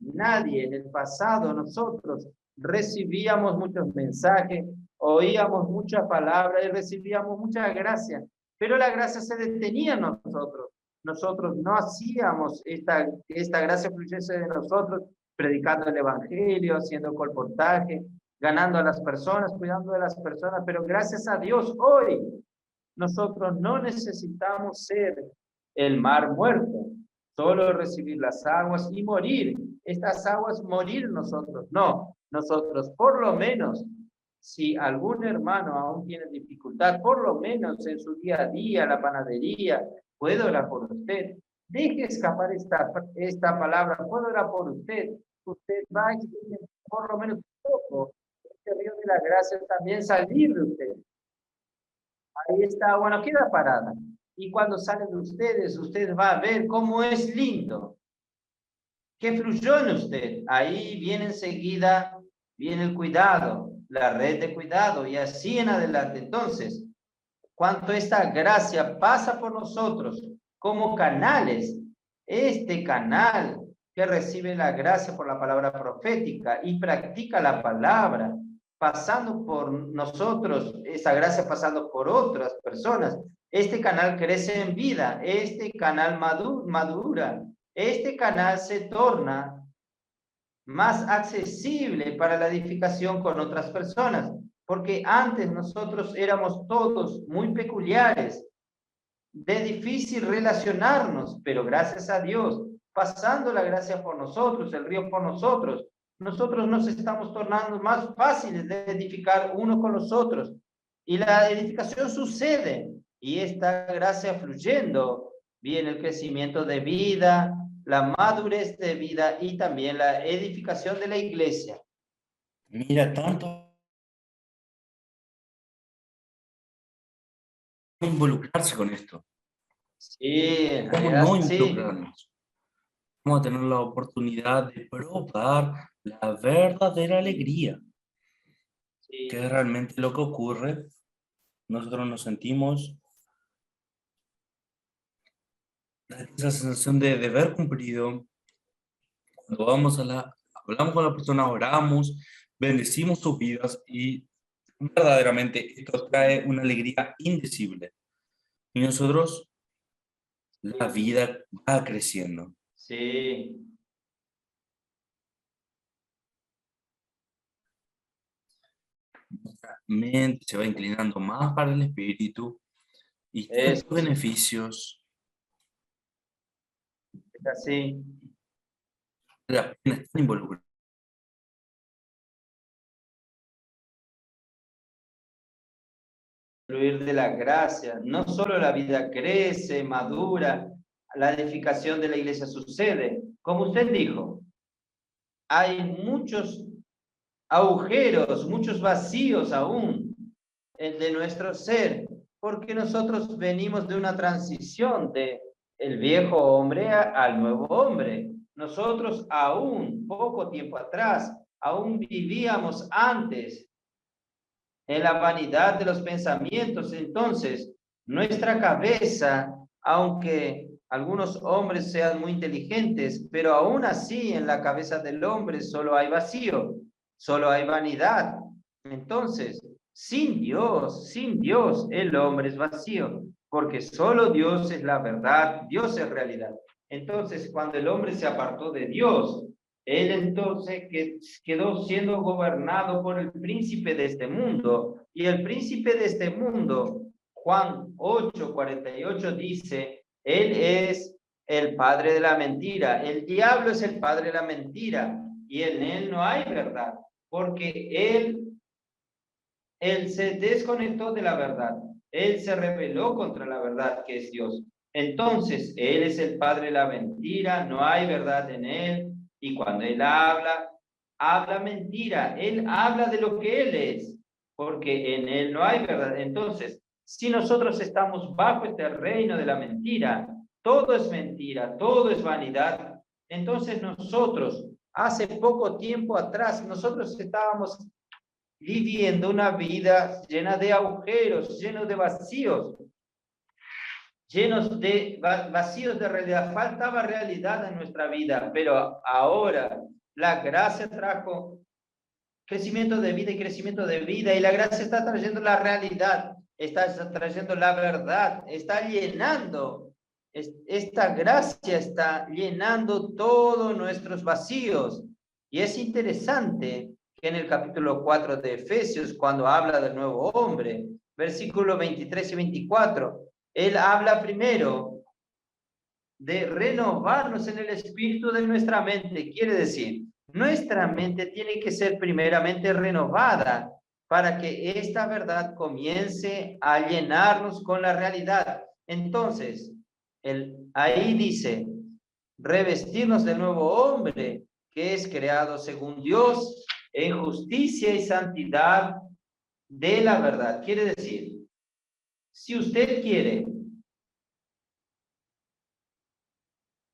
Nadie en el pasado, nosotros recibíamos muchos mensajes, oíamos mucha palabra y recibíamos mucha gracia, pero la gracia se detenía en nosotros. Nosotros no hacíamos esta gracia fluyese de nosotros, predicando el evangelio, haciendo colportaje, ganando a las personas, cuidando de las personas, pero gracias a Dios hoy nosotros no necesitamos ser el mar muerto, solo recibir las aguas y morir. Estas aguas morir nosotros, no, nosotros por lo menos, si algún hermano aún tiene dificultad, por lo menos en su día a día, la panadería, puedo orar por usted. Deje escapar esta palabra, puedo orar por usted. Usted va a por lo menos un poco este río de la gracia también salir de usted. Ahí está, bueno, queda parada. Y cuando sale de ustedes, usted va a ver cómo es lindo. ¿Qué fluyó en usted? Ahí viene enseguida, viene el cuidado, la red de cuidado y así en adelante. Entonces, cuanto esta gracia pasa por nosotros como canales, este canal que recibe la gracia por la palabra profética y practica la palabra, pasando por nosotros, esa gracia pasando por otras personas, este canal crece en vida, este canal madura, este canal se torna más accesible para la edificación con otras personas, porque antes nosotros éramos todos muy peculiares, de difícil relacionarnos, pero gracias a Dios, pasando la gracia por nosotros, el río por nosotros, nosotros nos estamos tornando más fáciles de edificar uno con los otros. Y la edificación sucede, y esta gracia fluyendo, viene el crecimiento de vida, la madurez de vida y también la edificación de la iglesia. Mira, tanto involucrarse con esto. Sí, en ¿Cómo realidad no sí. involucrarnos? Vamos a tener la oportunidad de probar la verdadera alegría, que es Sí, realmente lo que ocurre. Nosotros nos sentimos esa sensación de deber cumplido. Cuando hablamos con la persona, oramos, bendecimos sus vidas y verdaderamente esto trae una alegría indecible. Y nosotros, la vida va creciendo. sí, Nuestra mente se va inclinando más para el espíritu y todos eso los sí, beneficios es así. de la pena están involucrados. Fluir de la gracia, no solo la vida crece, madura, la edificación de la iglesia sucede. Como usted dijo, hay muchos agujeros, muchos vacíos aún de nuestro ser, porque nosotros venimos de una transición de el viejo hombre al nuevo hombre. Nosotros aún, poco tiempo atrás, aún vivíamos antes en la vanidad de los pensamientos. Entonces, nuestra cabeza, aunque algunos hombres sean muy inteligentes, pero aún así en la cabeza del hombre solo hay vacío, solo hay vanidad. Entonces, sin Dios, el hombre es vacío, porque solo Dios es la verdad, Dios es realidad. Entonces, cuando el hombre se apartó de Dios, él entonces quedó siendo gobernado por el príncipe de este mundo. Y el príncipe de este mundo, Juan 8:48 dice, él es el padre de la mentira. El diablo es el padre de la mentira y en él no hay verdad, porque él se desconectó de la verdad. Él se rebeló contra la verdad que es Dios. Entonces, él es el padre de la mentira, no hay verdad en él. Y cuando él habla, habla mentira. Él habla de lo que él es, porque en él no hay verdad. Entonces, si nosotros estamos bajo este reino de la mentira, todo es mentira, todo es vanidad. Entonces nosotros, hace poco tiempo atrás, nosotros estábamos viviendo una vida llena de agujeros, llenos de vacíos, llenos de vacíos de realidad. Faltaba realidad en nuestra vida, pero ahora la gracia trajo crecimiento de vida y crecimiento de vida, y la gracia está trayendo la realidad, está trayendo la verdad, está llenando, esta gracia está llenando todos nuestros vacíos. Y es interesante que en el capítulo 4 de Efesios, cuando habla del nuevo hombre, versículos 23 y 24, él habla primero de renovarnos en el espíritu de nuestra mente. Quiere decir, nuestra mente tiene que ser primeramente renovada para que esta verdad comience a llenarnos con la realidad. Entonces, ahí dice, revestirnos del nuevo hombre que es creado según Dios en justicia y santidad de la verdad. Quiere decir, si usted quiere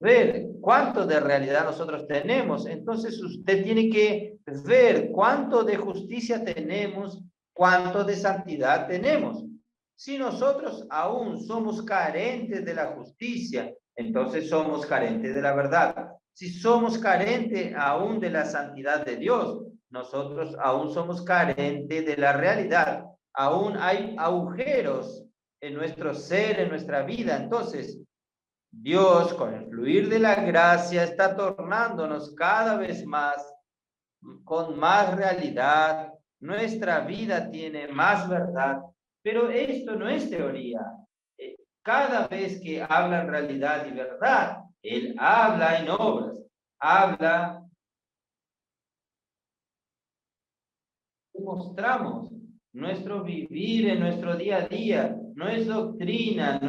ver cuánto de realidad nosotros tenemos, entonces usted tiene que ver cuánto de justicia tenemos, cuánto de santidad tenemos. Si nosotros aún somos carentes de la justicia, entonces somos carentes de la verdad. Si somos carentes aún de la santidad de Dios, nosotros aún somos carentes de la realidad. Aún hay agujeros en nuestro ser, en nuestra vida. Entonces, Dios, con el fluir de la gracia, está tornándonos cada vez más, con más realidad. Nuestra vida tiene más verdad, pero esto no es teoría. cada vez que habla en realidad y verdad, Él habla en obras, habla, mostramos nuestro vivir en nuestro día a día, no es doctrina,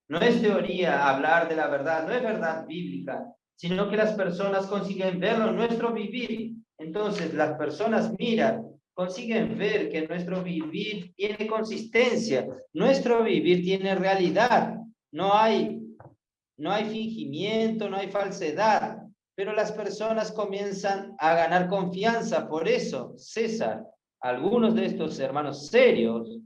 no es teoría hablar de la verdad, no es verdad bíblica, sino que las personas consiguen verlo en nuestro vivir. Entonces las personas miran, consiguen ver que nuestro vivir tiene consistencia, nuestro vivir tiene realidad, no hay fingimiento, no hay falsedad, pero las personas comienzan a ganar confianza. Por eso, César, algunos de estos hermanos serios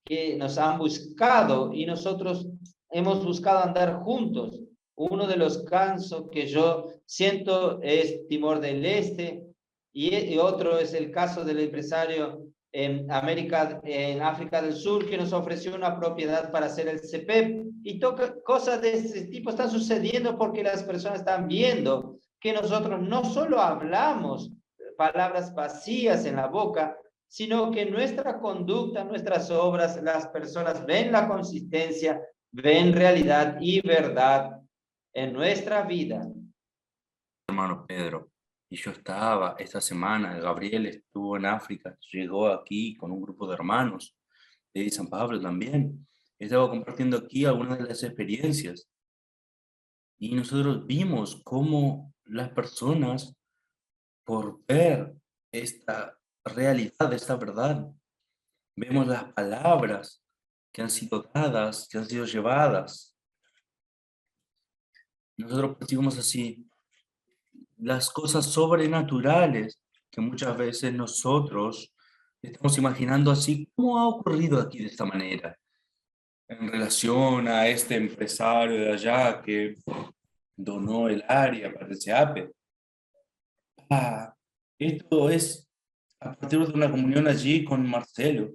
que nos han buscado y nosotros hemos buscado andar juntos. Uno de los casos que yo siento es Timor del Este y otro es el caso del empresario en África del Sur, que nos ofreció una propiedad para hacer el CPEP, y cosas de ese tipo están sucediendo porque las personas están viendo que nosotros no solo hablamos palabras vacías en la boca, sino que nuestra conducta, nuestras obras, las personas ven la consistencia, ven realidad y verdad en nuestra vida. Hermano Pedro, y yo estaba esta semana, Gabriel estuvo en África, llegó aquí con un grupo de hermanos de San Pablo también. Estaba compartiendo aquí algunas de las experiencias y nosotros vimos cómo las personas, por ver esta realidad, esta verdad, vemos las palabras que han sido dadas, que han sido llevadas. Nosotros percibimos así las cosas sobrenaturales que muchas veces nosotros estamos imaginando así. ¿Cómo ha ocurrido aquí de esta manera? En relación a este empresario de allá que donó el área para el SEAPE. Esto es a partir de una comunión allí con Marcelo.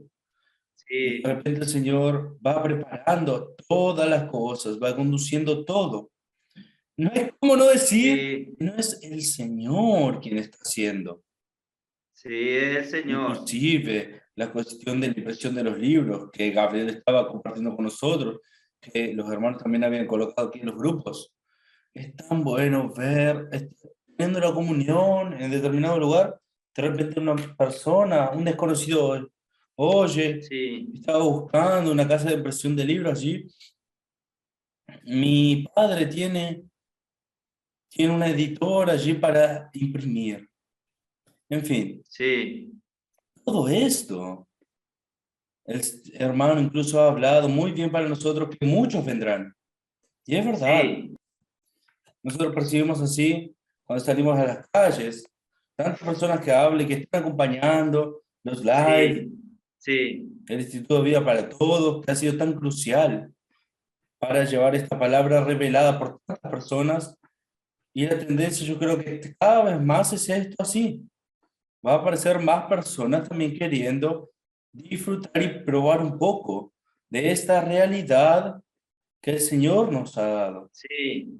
Sí, De repente el Señor va preparando todas las cosas, va conduciendo todo. No es como no decir, sí, no es el Señor quien está haciendo. sí, el Señor. Inclusive la cuestión de la impresión de los libros que Gabriel estaba compartiendo con nosotros, que los hermanos también habían colocado aquí en los grupos. Es tan bueno ver, teniendo la comunión en determinado lugar, de repente una persona, un desconocido, oye, Sí, estaba buscando una casa de impresión de libros allí. Mi padre tiene una editora allí para imprimir. En fin, sí, todo esto. El hermano incluso ha hablado muy bien para nosotros que muchos vendrán. Y es verdad. sí, Nosotros percibimos así cuando salimos a las calles. Tantas personas que hablan, que están acompañando los live, sí, sí, el Instituto de Vida para Todos, que ha sido tan crucial para llevar esta palabra revelada por tantas personas. Y la tendencia, yo creo que cada vez más es esto así. Va a aparecer más personas también queriendo disfrutar y probar un poco de esta realidad que el Señor nos ha dado. sí.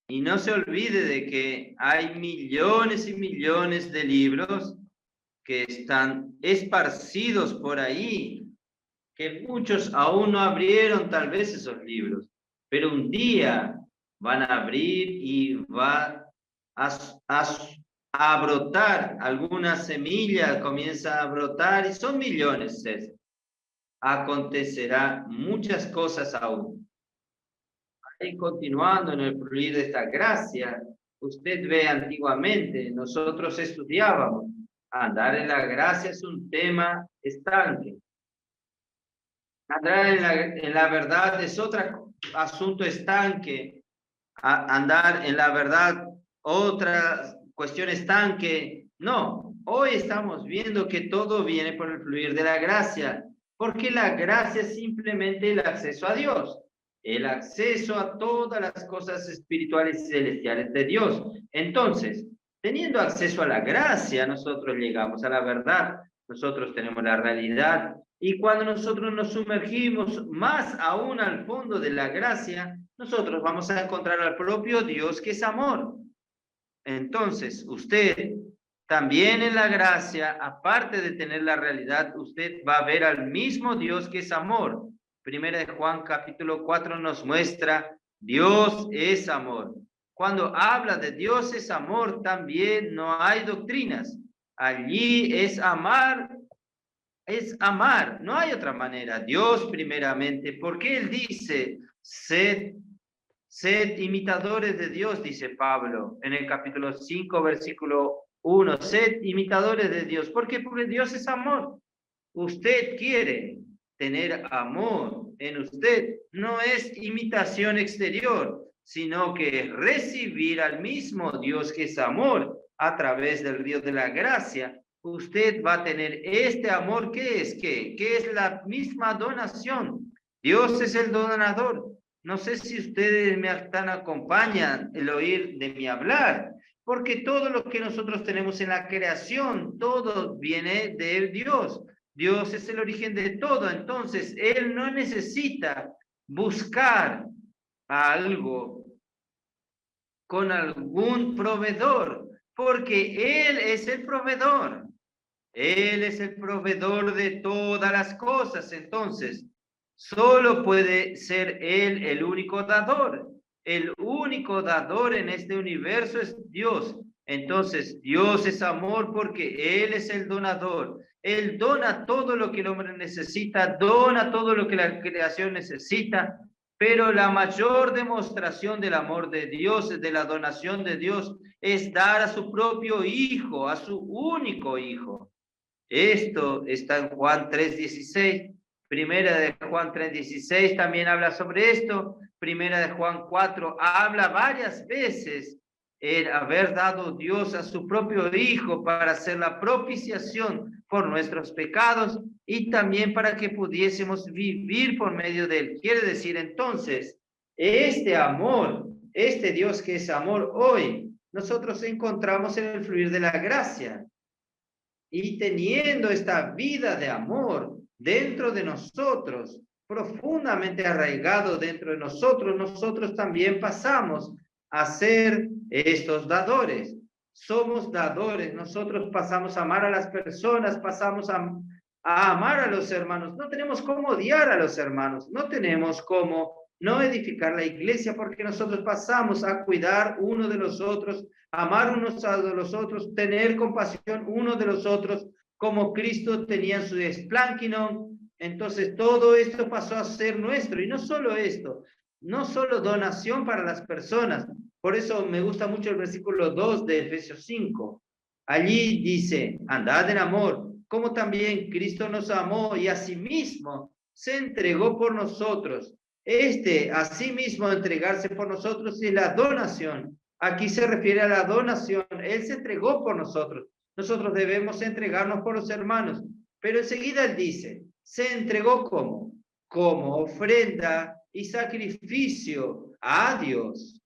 Y no se olvide de que hay millones y millones de libros que están esparcidos por ahí, que muchos aún no abrieron tal vez esos libros, pero un día van a abrir y va a brotar alguna semilla, comienza a brotar y son millones. Acontecerá muchas cosas aún. Y continuando en el fluir de esta gracia, usted ve antiguamente, nosotros estudiábamos, andar en la gracia es un tema estanque. Andar en la verdad es otro asunto estanque. Andar en la verdad, otra cuestión estanque. No, hoy estamos viendo que todo viene por el fluir de la gracia, porque la gracia es simplemente el acceso a Dios, el acceso a todas las cosas espirituales y celestiales de Dios. Entonces, teniendo acceso a la gracia, nosotros llegamos a la verdad, nosotros tenemos la realidad, y cuando nosotros nos sumergimos más aún al fondo de la gracia, nosotros vamos a encontrar al propio Dios que es amor. Entonces, usted También en la gracia, aparte de tener la realidad, usted va a ver al mismo Dios que es amor. Primera de Juan capítulo 4 nos muestra, Dios es amor. Cuando habla de Dios es amor, también no hay doctrinas. Allí es amar, no hay otra manera. Dios primeramente, porque Él dice, sed imitadores de Dios, dice Pablo en el capítulo 5, versículo 1, sed imitadores de Dios. ¿Por qué? Porque Dios es amor. Usted quiere tener amor en usted, no es imitación exterior, sino que es recibir al mismo Dios que es amor a través del río de la gracia. Usted va a tener este amor, ¿qué es? ¿Qué es la misma donación? Dios es el donador. No sé si ustedes me están acompañan el oír de mi hablar, porque todo lo que nosotros tenemos en la creación, todo viene de Dios. Dios es el origen de todo, entonces Él no necesita buscar algo con algún proveedor, porque Él es el proveedor. Él es el proveedor de todas las cosas, entonces solo puede ser Él el único dador. El único dador en este universo es Dios. Entonces, Dios es amor porque Él es el donador. Él dona todo lo que el hombre necesita, dona todo lo que la creación necesita, pero la mayor demostración del amor de Dios, de la donación de Dios, es dar a su propio Hijo, a su único Hijo. Esto está en Juan 3:16. Primera de Juan 3:16 también habla sobre esto. Primera de Juan 4 habla varias veces el haber dado Dios a su propio Hijo para hacer la propiciación por nuestros pecados y también para que pudiésemos vivir por medio de Él. Quiere decir entonces, este amor, este Dios que es amor hoy, nosotros encontramos en el fluir de la gracia. Y teniendo esta vida de amor dentro de nosotros, profundamente arraigado dentro de nosotros, nosotros también pasamos a ser estos dadores. Somos dadores, nosotros pasamos a amar a las personas, pasamos a amar a los hermanos. No tenemos cómo odiar a los hermanos, no tenemos cómo no edificar la iglesia porque nosotros pasamos a cuidar uno de los otros, amar unos a los otros, tener compasión uno de los otros, como Cristo tenía su esplánquinon. Entonces todo esto pasó a ser nuestro, y no solo esto, no solo donación para las personas. Por eso me gusta mucho el versículo 2 de Efesios 5. Allí dice, andad en amor, como también Cristo nos amó y asimismo se entregó por nosotros. Asimismo, entregarse por nosotros es la donación. Aquí se refiere a la donación. Él se entregó por nosotros. Nosotros debemos entregarnos por los hermanos. Pero enseguida él dice, se entregó ¿cómo? Como ofrenda y sacrificio a Dios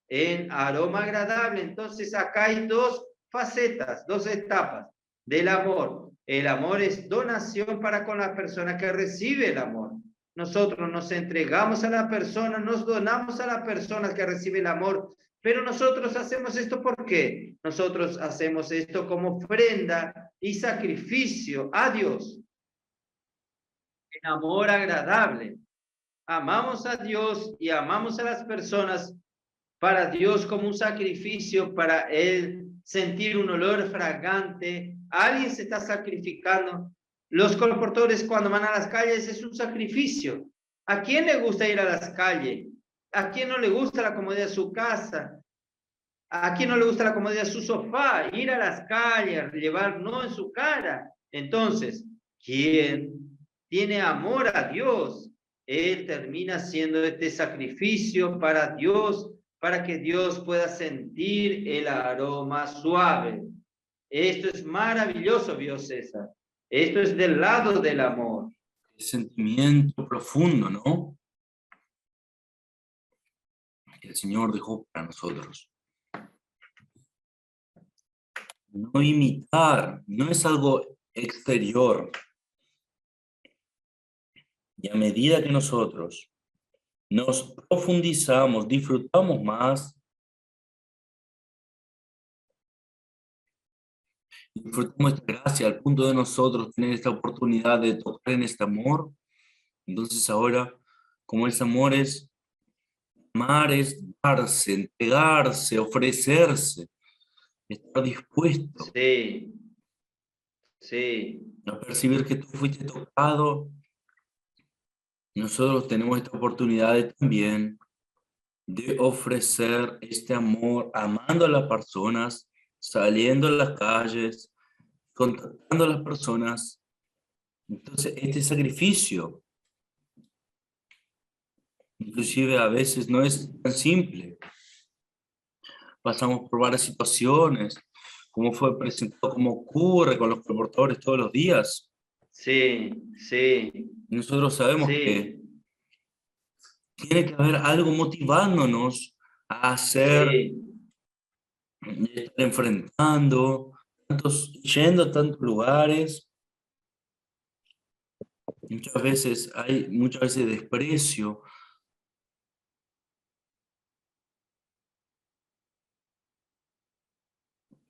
en aroma agradable. Entonces acá hay dos facetas, dos etapas del amor. El amor es donación para con la persona que recibe el amor. Nosotros nos entregamos a la persona, nos donamos a la persona que recibe el amor, pero nosotros hacemos esto ¿por qué? Nosotros hacemos esto como ofrenda y sacrificio a Dios. En amor agradable. Amamos a Dios y amamos a las personas para Dios como un sacrificio, para Él sentir un olor fragante. Alguien se está sacrificando. Los colportores cuando van a las calles es un sacrificio. ¿A quién le gusta ir a las calles? ¿A quién no le gusta la comodidad de su casa? ¿A quién no le gusta la comodidad de su sofá? Ir a las calles, llevar no en su cara. Entonces, ¿quién tiene amor a Dios? Él termina haciendo este sacrificio para Dios, para que Dios pueda sentir el aroma suave. Esto es maravilloso, vio César. Esto es del lado del amor. El sentimiento profundo, ¿no? Que el Señor dejó para nosotros. No imitar, no es algo exterior. Y a medida que nosotros nos profundizamos, disfrutamos más, disfrutamos esta gracia al punto de nosotros tener esta oportunidad de tocar en este amor, entonces ahora, como ese amor es amar, es darse, entregarse, ofrecerse, estar dispuesto Sí, sí, a percibir que tú fuiste tocado, nosotros tenemos esta oportunidad también de ofrecer este amor, amando a las personas, saliendo a las calles, contactando a las personas. Entonces, este sacrificio, inclusive a veces no es tan simple. Pasamos por varias situaciones, como fue presentado, como ocurre con los portadores todos los días. sí, sí, Nosotros sabemos que sí, tiene que haber algo motivándonos a hacer, sí. estar enfrentando, yendo a tantos lugares. Muchas veces desprecio,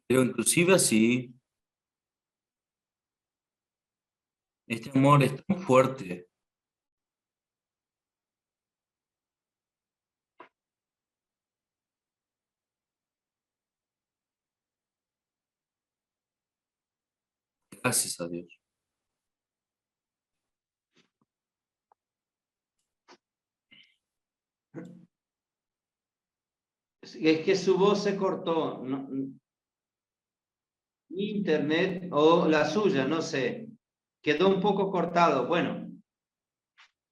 pero inclusive así, este amor es tan fuerte. Gracias a Dios. Es que su voz se cortó. Internet o la suya, no sé. Quedó un poco cortado. Bueno,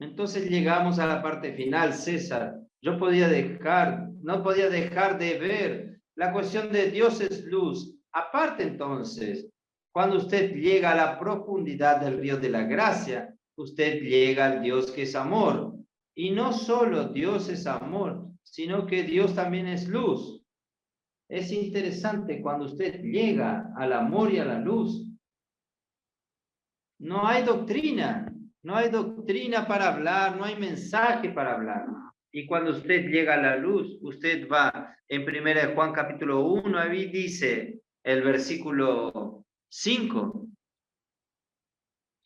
entonces llegamos a la parte final, César. No podía dejar de ver la cuestión de Dios es luz. Aparte entonces, cuando usted llega a la profundidad del río de la gracia, usted llega al Dios que es amor. Y no solo Dios es amor, sino que Dios también es luz. Es interesante cuando usted llega al amor y a la luz. No hay doctrina, no hay doctrina para hablar, no hay mensaje para hablar. Y cuando usted llega a la luz, usted va en 1 Juan capítulo 1, ahí dice el versículo 5,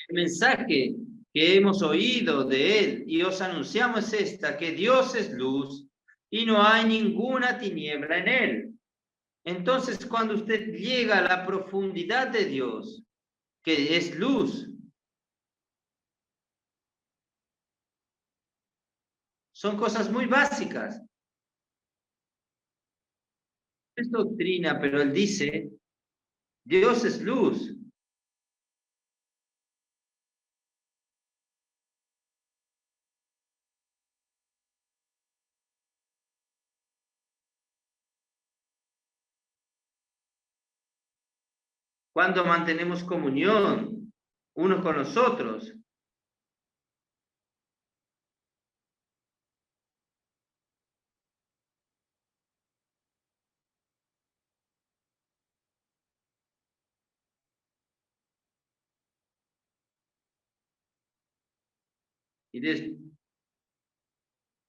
el mensaje que hemos oído de él y os anunciamos es esta, que Dios es luz y no hay ninguna tiniebla en él. Entonces, cuando usted llega a la profundidad de Dios, que es luz, son cosas muy básicas. Es doctrina, pero él dice, Dios es luz. Cuando mantenemos comunión unos con los otros. Y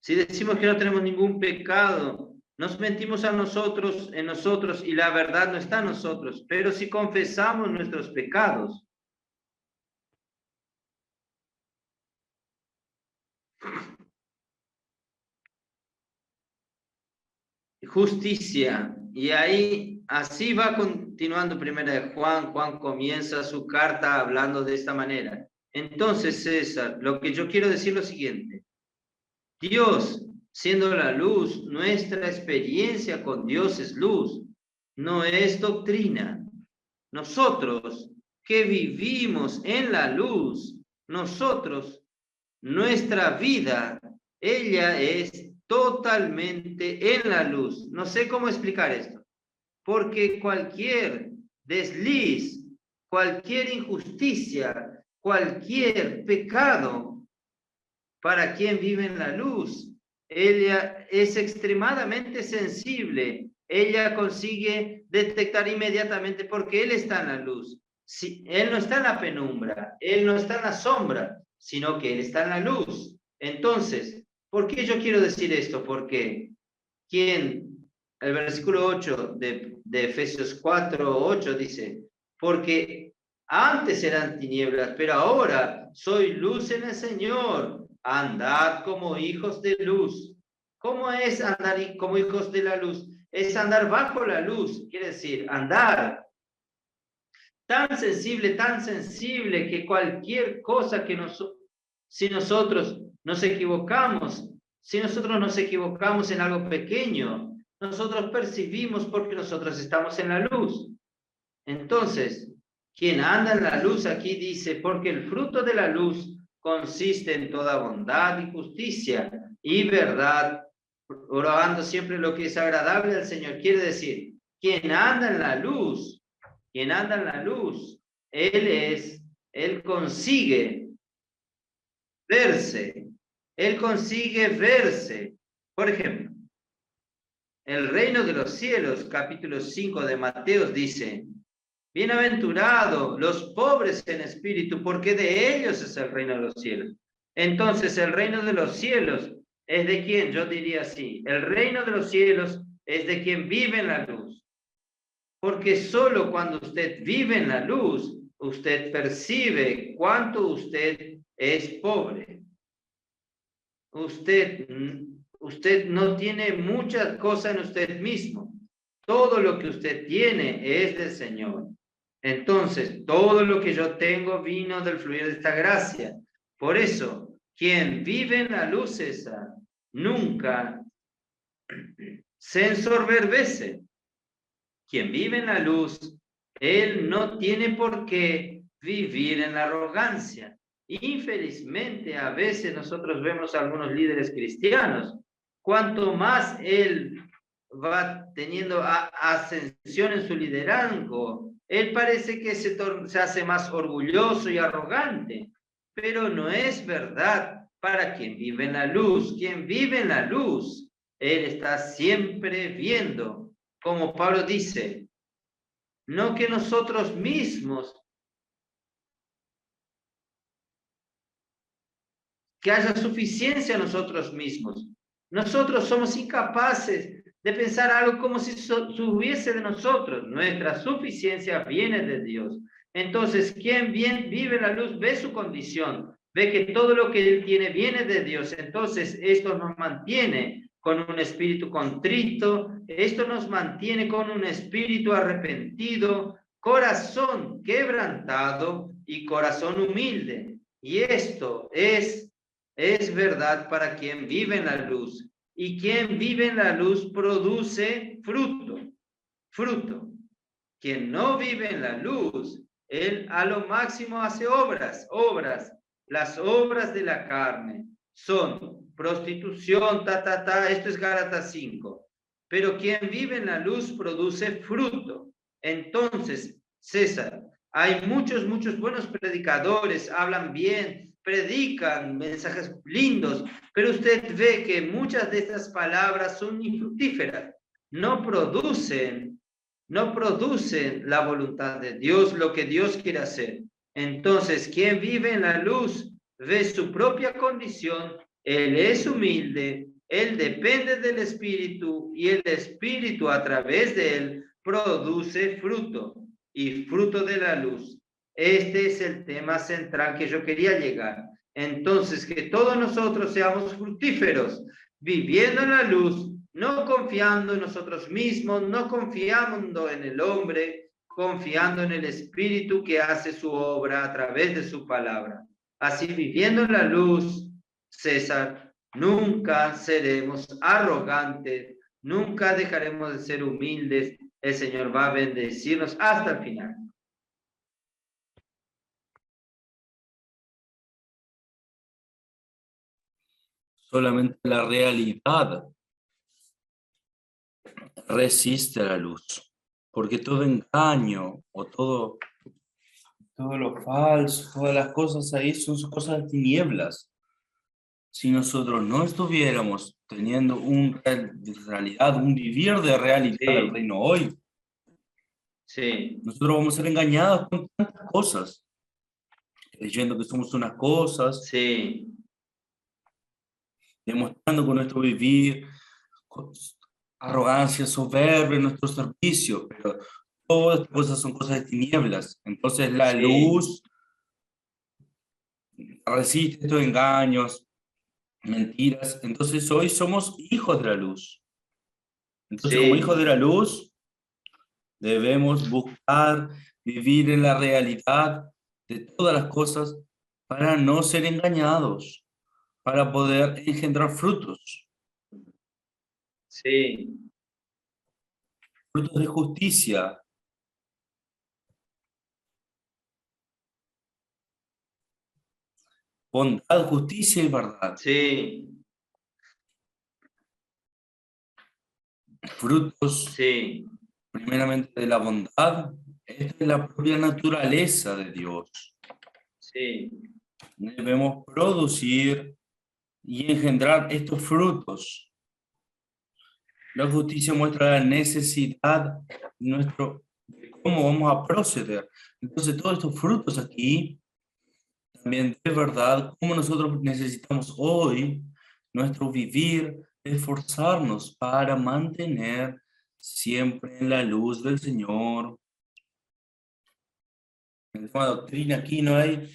si decimos que no tenemos ningún pecado, nos mentimos a nosotros, en nosotros, y la verdad no está en nosotros. Pero si confesamos nuestros pecados, justicia, y ahí así va continuando primera de Juan. Juan comienza su carta hablando de esta manera. Entonces, César, lo que yo quiero decir es lo siguiente. Dios, siendo la luz, nuestra experiencia con Dios es luz, no es doctrina. Nosotros que vivimos en la luz, nosotros, nuestra vida, ella es totalmente en la luz. No sé cómo explicar esto, porque cualquier desliz, cualquier injusticia, cualquier pecado, para quien vive en la luz, ella es extremadamente sensible. Ella consigue detectar inmediatamente porque él está en la luz. Si, él no está en la penumbra, él no está en la sombra, sino que él está en la luz. Entonces, ¿por qué yo quiero decir esto? Porque el versículo 8 de Efesios 4:8 dice, porque antes eran tinieblas, pero ahora soy luz en el Señor. Andad como hijos de luz. ¿Cómo es andar como hijos de la luz? Es andar bajo la luz, quiere decir, andar tan sensible que cualquier cosa que si nosotros nos equivocamos, en algo pequeño, nosotros percibimos porque nosotros estamos en la luz. Entonces, quien anda en la luz aquí dice, porque el fruto de la luz consiste en toda bondad y justicia y verdad, probando siempre lo que es agradable al Señor. Quiere decir, quien anda en la luz, él consigue verse. Por ejemplo, el reino de los cielos, capítulo 5 de Mateo dice, bienaventurados los pobres en espíritu, porque de ellos es el reino de los cielos. Entonces, el reino de los cielos es de quien, yo diría así, el reino de los cielos es de quien vive en la luz. Porque solo cuando usted vive en la luz, usted percibe cuánto usted es pobre. Usted no tiene muchas cosas en usted mismo. Todo lo que usted tiene es del Señor. Entonces, todo lo que yo tengo vino del fluir de esta gracia. Por eso, quien vive en la luz esa, nunca se ensoberbece. Quien vive en la luz, él no tiene por qué vivir en la arrogancia. Infelizmente, a veces nosotros vemos a algunos líderes cristianos, cuanto más él va teniendo ascensión en su liderazgo, él parece que se hace más orgulloso y arrogante, pero no es verdad para quien vive en la luz. Quien vive en la luz, él está siempre viendo, como Pablo dice, no que nosotros mismos, que haya suficiencia en nosotros mismos. Nosotros somos incapaces de pensar algo como si subiese de nosotros. Nuestra suficiencia viene de Dios. Entonces, quien bien vive en la luz ve su condición, ve que todo lo que él tiene viene de Dios. Entonces, esto nos mantiene con un espíritu contrito, esto nos mantiene con un espíritu arrepentido, corazón quebrantado y corazón humilde. Y esto es verdad para quien vive en la luz. Y quien vive en la luz produce fruto. Quien no vive en la luz, él a lo máximo hace obras. Las obras de la carne son prostitución, esto es Gálatas 5. Pero quien vive en la luz produce fruto. Entonces, César, hay muchos buenos predicadores, hablan bien, predican mensajes lindos, pero usted ve que muchas de estas palabras son infructíferas, no producen la voluntad de Dios, lo que Dios quiere hacer. Entonces, quien vive en la luz ve su propia condición, él es humilde, él depende del Espíritu y el Espíritu a través de él produce fruto y fruto de la luz. Este es el tema central que yo quería llegar. Entonces, que todos nosotros seamos fructíferos, viviendo en la luz, no confiando en nosotros mismos, no confiando en el hombre, confiando en el Espíritu que hace su obra a través de su palabra. Así, viviendo en la luz, César, nunca seremos arrogantes, nunca dejaremos de ser humildes. El Señor va a bendecirnos hasta el final. Solamente la realidad resiste a la luz, porque todo engaño o todo lo falso, todas las cosas ahí son cosas de tinieblas. Si nosotros no estuviéramos teniendo un vivir de realidad del reino hoy, nosotros vamos a ser engañados con tantas cosas, creyendo que somos unas cosas, demostrando con nuestro vivir, con arrogancia, soberbia en nuestro servicio, pero todas estas cosas son cosas de tinieblas. Entonces la Sí. luz resiste estos engaños, mentiras. Entonces hoy somos hijos de la luz. Entonces como hijos Sí. de la luz debemos buscar vivir en la realidad de todas las cosas para no ser engañados, para poder engendrar frutos, Sí. frutos de justicia, bondad, justicia y verdad. Sí. Frutos Sí. primeramente de la bondad. Esta es la propia naturaleza de Dios. Sí. Debemos producir y engendrar estos frutos. La justicia muestra la necesidad de cómo vamos a proceder. Entonces todos estos frutos aquí, también de verdad, cómo nosotros necesitamos hoy nuestro vivir, esforzarnos para mantener siempre en la luz del Señor. En el tema de doctrina aquí no hay,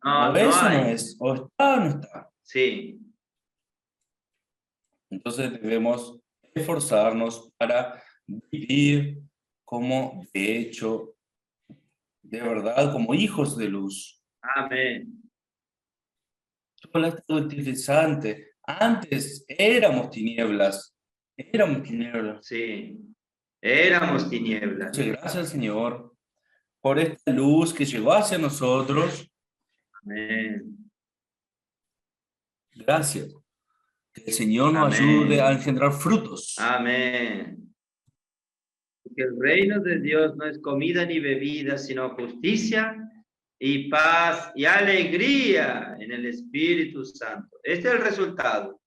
No, o no es o no hay. es, o está o no está. Sí. Entonces debemos esforzarnos para vivir como, de hecho, de verdad, como hijos de luz. Amén. Todo esto es interesante. Antes éramos tinieblas. Éramos tinieblas. Sí. Éramos tinieblas. Entonces, gracias al Señor por esta luz que llegó hacia nosotros. Amén. Gracias. Que el Señor nos ayude a Amén. engendrar frutos. Amén. Porque el reino de Dios no es comida ni bebida, sino justicia y paz y alegría en el Espíritu Santo. Este es el resultado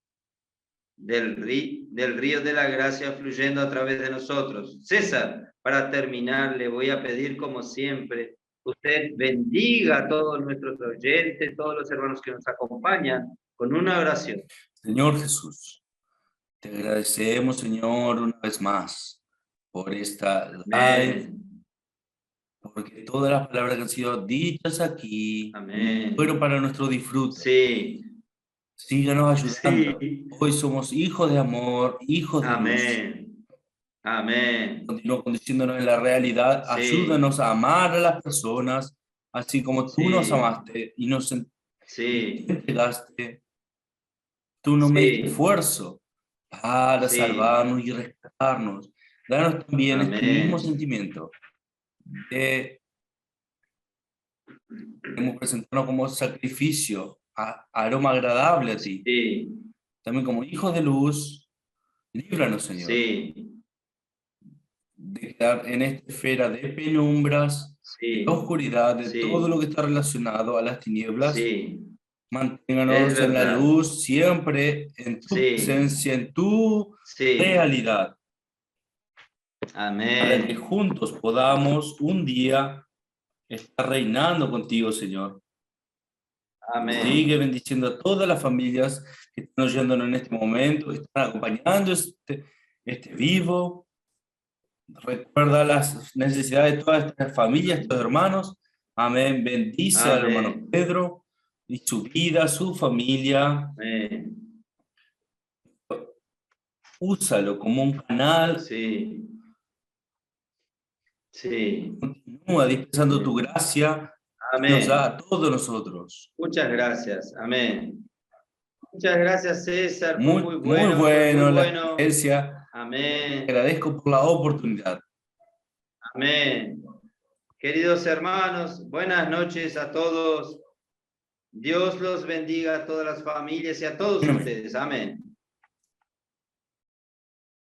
del río de la gracia fluyendo a través de nosotros. César, para terminar, le voy a pedir, como siempre, usted bendiga a todos nuestros oyentes, todos los hermanos que nos acompañan, con una oración. Señor Jesús, te agradecemos, Señor, una vez más por esta live, Amén. porque todas las palabras que han sido dichas aquí Amén. fueron para nuestro disfrute. Sí. Síganos ayudando. Sí. Hoy somos hijos de amor, hijos de luz. Amén. Amén. Continúa conduciéndonos en la realidad. Sí. Ayúdanos a amar a las personas, así como tú nos Sí. amaste y nos Sí. entregaste. Tú nos Sí. mediste esfuerzo para Sí. salvarnos y rescatarnos. Danos también este mismo Amén. sentimiento de queremos presentarnos como sacrificio, aroma agradable a ti. Sí. También como hijos de luz, líbranos, Señor, Sí. de quedar en esta esfera de penumbras, de Sí. oscuridad, de Sí. todo lo que está relacionado a las tinieblas. Sí. Es Manténganos en la verdad. luz, siempre en tu Sí. presencia, en tu Sí. realidad, para que Amén. juntos podamos un día estar reinando contigo, Señor. Amén. Sigue bendiciendo a todas las familias que están oyéndonos en este momento, que están acompañando este vivo. Recuerda las necesidades de todas estas familias, estos hermanos. Amén. Bendice al hermano Amén. Pedro y su vida, su familia. Amén. Úsalo como un canal. Sí. Sí. Continúa dispensando tu gracia que nos da Amén. a todos nosotros. Muchas gracias. Amén. Muchas gracias, César. Fue muy Muy bueno. Fue bueno muy la bueno. experiencia. Te Amén. agradezco por la oportunidad. Amén. Queridos hermanos, buenas noches a todos. Dios los bendiga a todas las familias y a todos Amén. ustedes. Amén.